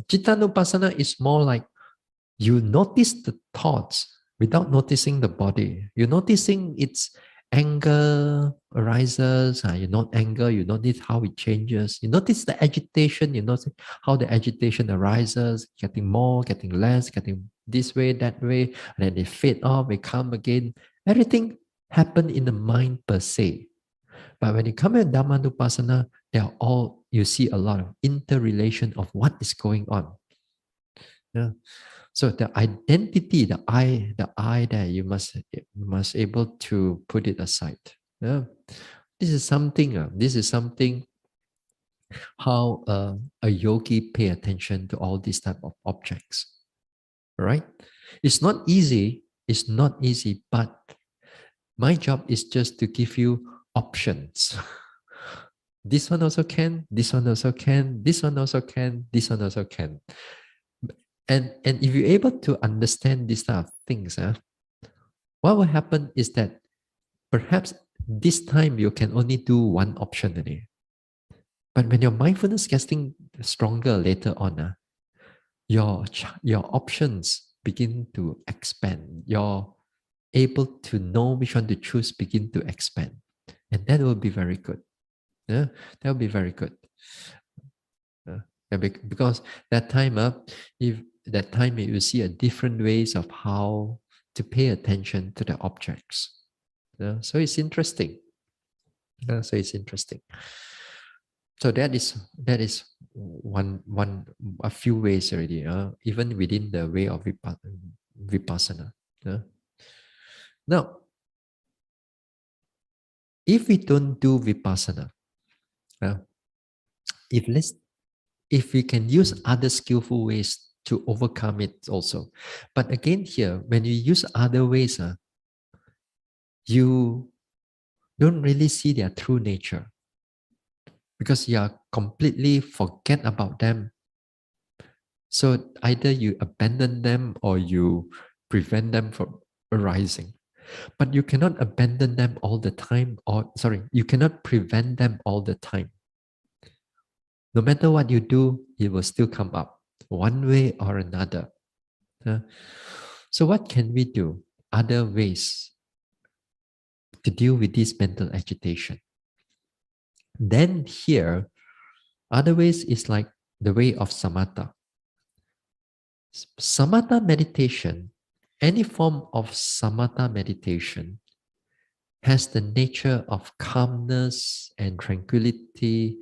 Chittanupassana is more like you notice the thoughts without noticing the body. You're noticing its anger arises. You note anger, you notice how it changes. You notice the agitation, you notice how the agitation arises, getting more, getting less, getting this way, that way, and then they fade off, they come again. Everything happen in the mind per se. But when you come at Dhammanupassana, you see a lot of interrelation of what is going on. Yeah. So the identity, the I there, you must able to put it aside. Yeah. This is something how a yogi pay attention to all these type of objects. Right? It's not easy, but my job is just to give you options. This one also can, this one also can, this one also can, this one also can. And if you're able to understand these type of things, what will happen is that perhaps this time you can only do one option only. But when your mindfulness getting stronger later on, your options begin to expand. You're able to know which one to choose, begin to expand. And that will be very good. Yeah, that will be very good. Because that time, if that time you see a different ways of how to pay attention to the objects. So it's interesting. So it's interesting. So that is one a few ways already. Even within the way of vipassana. Now, if we don't do vipassana, if we can use other skillful ways to overcome it also. But again here, when you use other ways, you don't really see their true nature, because you are completely forget about them. So either you abandon them or you prevent them from arising. But you cannot abandon them all the time, you cannot prevent them all the time. No matter what you do, it will still come up one way or another. So what can we do? Other ways to deal with this mental agitation. Then here, other ways is like the way of samatha. Samatha meditation, any form of samatha meditation, has the nature of calmness and tranquility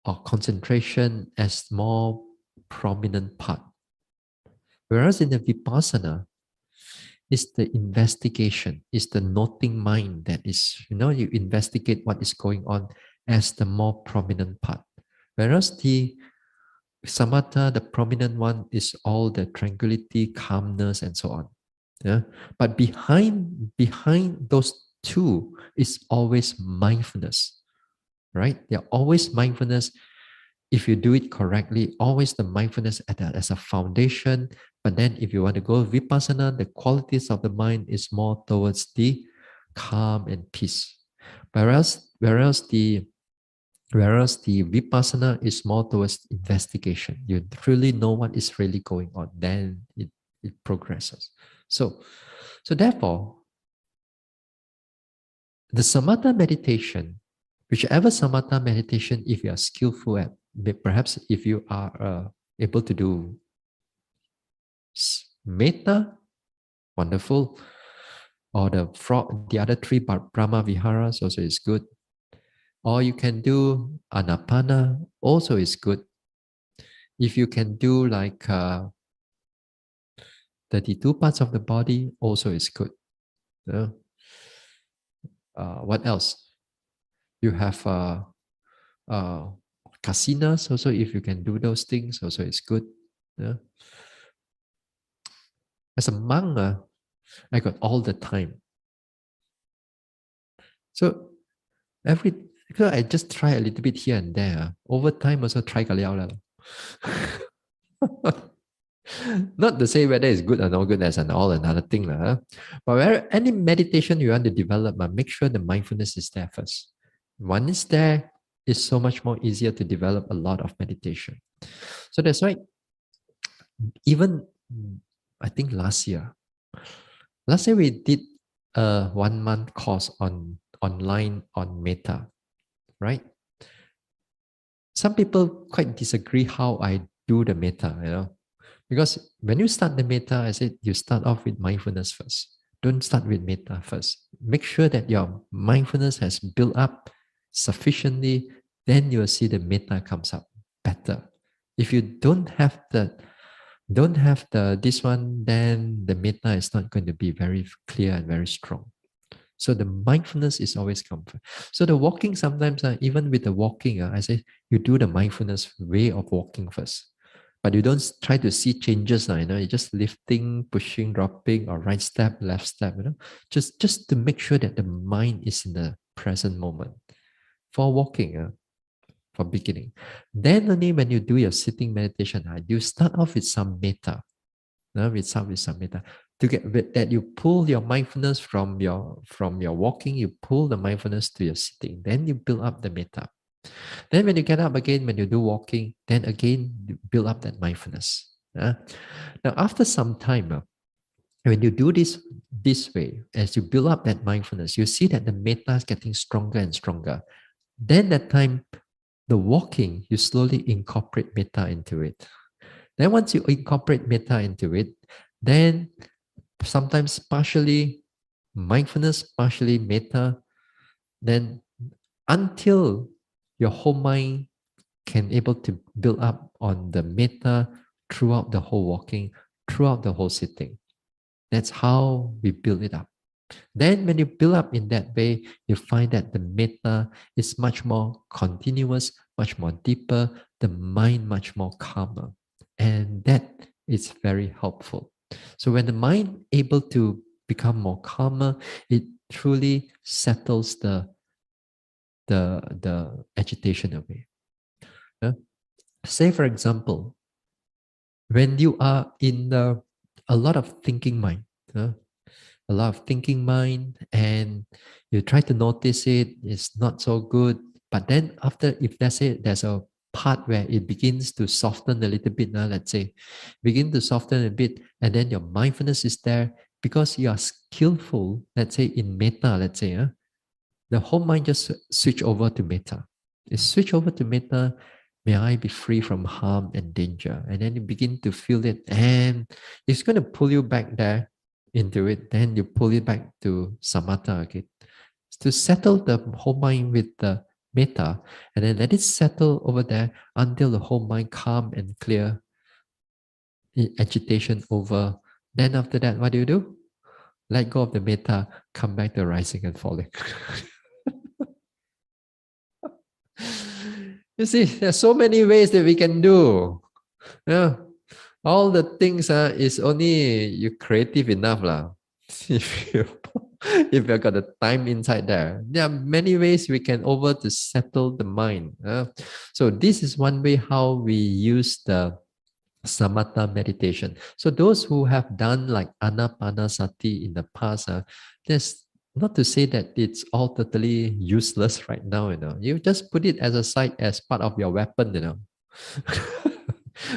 or concentration as more prominent part. Whereas in the vipassana, it's the investigation, it's the noting mind that is, you investigate what is going on as the more prominent part. Whereas the samatha, the prominent one, is all the tranquility, calmness, and so on. Yeah. But behind those two is always mindfulness, right? They're always mindfulness. If you do it correctly, always the mindfulness as a foundation. But then if you want to go vipassana, the qualities of the mind is more towards the calm and peace. Whereas the vipassana is more towards investigation. You really know what is really going on, then it progresses. So therefore, the samatha meditation, whichever samatha meditation, if you are skillful at, perhaps if you are able to do metta, wonderful. Or the other three Brahma Viharas also is good. Or you can do Anapana, also is good. If you can do like 32 parts of the body, also is good. What else? You have kasinas also, if you can do those things, also is good. As a monk, I got all the time. So because I just try a little bit here and there. Over time also try ka liao lah. Not to say whether it's good or not good, that's another thing. But where any meditation you want to develop, make sure the mindfulness is there first. One is there, it's so much more easier to develop a lot of meditation. So that's why even I think last year we did a 1 month course online on metta, right? Some people quite disagree how I do the metta, because when you start the metta, I said you start off with mindfulness first. Don't start with metta first. Make sure that your mindfulness has built up sufficiently, then you will see the metta comes up better. If you don't have this one, then the metta is not going to be very clear and very strong. So the mindfulness is always comfort. So the walking sometimes, even with the walking, I say you do the mindfulness way of walking first. But you don't try to see changes, you're just lifting, pushing, dropping, or right step, left step, just to make sure that the mind is in the present moment. For walking, for beginning. Then only when you do your sitting meditation, you start off with some metta. With some metta. To get that, you pull your mindfulness from your walking, you pull the mindfulness to your sitting. Then you build up the metta. Then when you get up again, when you do walking, then again you build up that mindfulness. Now after some time, when you do this way, as you build up that mindfulness, you see that the metta is getting stronger and stronger. Then that time, the walking, you slowly incorporate metta into it. Then once you incorporate metta into it, then sometimes partially mindfulness, partially metta, then until your whole mind can able to build up on the metta throughout the whole walking, throughout the whole sitting. That's how we build it up. Then when you build up in that way, you find that the metta is much more continuous, much more deeper, the mind much more calmer. And that is very helpful. So when the mind able to become more calmer, it truly settles the agitation away. Say for example, when you are in a lot of thinking mind, and you try to notice it's not so good. But then after, if let's say there's a part where it begins to soften a little bit, let's say, begin to soften a bit, and then your mindfulness is there because you are skillful, let's say in metta, let's say, the whole mind just switch over to metta. You switch over to metta, may I be free from harm and danger. And then you begin to feel it, and it's going to pull you back there into it. Then you pull it back to samatha again. To settle the whole mind with the metta, and then let it settle over there until the whole mind calm and clear, agitation over. Then after that, what do? Let go of the metta, come back to rising and falling. You see, there's so many ways that we can do. Yeah. All the things is only you creative enough lah. If you got the time inside there, there are many ways we can over to settle the mind. So this is one way how we use the samatha meditation. So those who have done like anapanasati in the past, not to say that it's all totally useless right now, you just put it as a side as part of your weapon.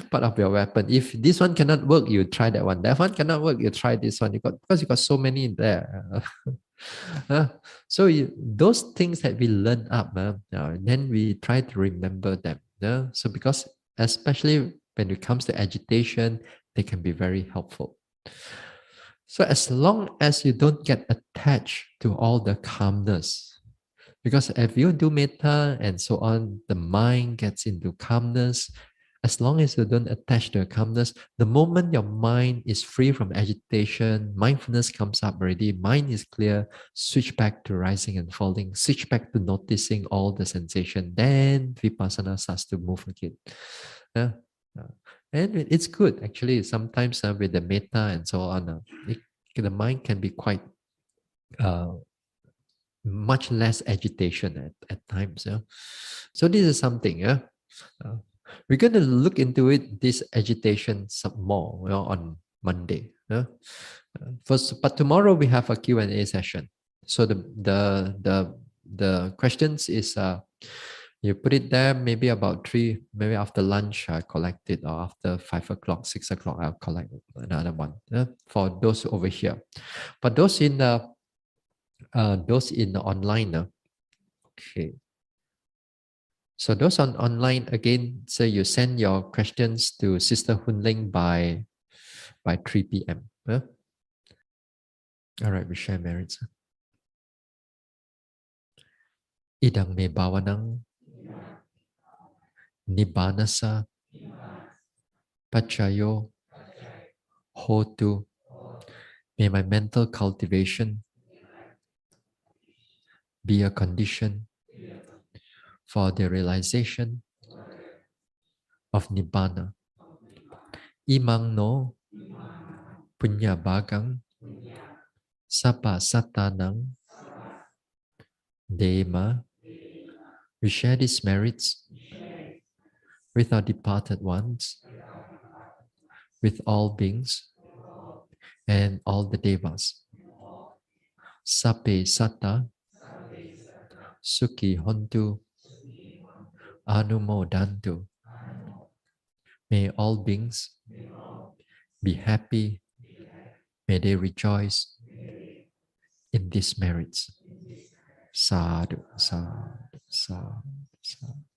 Part of your weapon. If this one cannot work, you try that one. That one cannot work, you try this one. Because you got so many in there. Uh, so those things that we learn up, then we try to remember them. So because especially when it comes to agitation, they can be very helpful. So as long as you don't get attached to all the calmness, because if you do metta and so on, the mind gets into calmness. As long as you don't attach to the calmness, the moment your mind is free from agitation, mindfulness comes up already, mind is clear, switch back to rising and falling, switch back to noticing all the sensation, then vipassana starts to move again. Yeah. And it's good actually. Sometimes with the metta and so on, the mind can be quite uh, much less agitation at times. Yeah? So this is something. Yeah, we're going to look into it. This agitation some more on Monday. Yeah? First, but tomorrow we have a Q&A session. So the questions is you put it there maybe about 3, maybe after lunch I collect it, or after 5 o'clock, 6 o'clock I'll collect another one for those over here. But those in the online. Okay. So those on online again, so you send your questions to Sister Hunling by 3 p.m. All right, we share merits. Idang me bawanang nibbanasa pachayo hotu. May my mental cultivation be a condition for the realization of nibbana. Imang no punya bagang sapa satanang dema. We share these merits with our departed ones, with all beings and all the devas. Sape Sata Sukhi Hontu Anumodantu. May all beings be happy. May they rejoice in these merits. Sadhu, sadhu, sadhu, sadhu.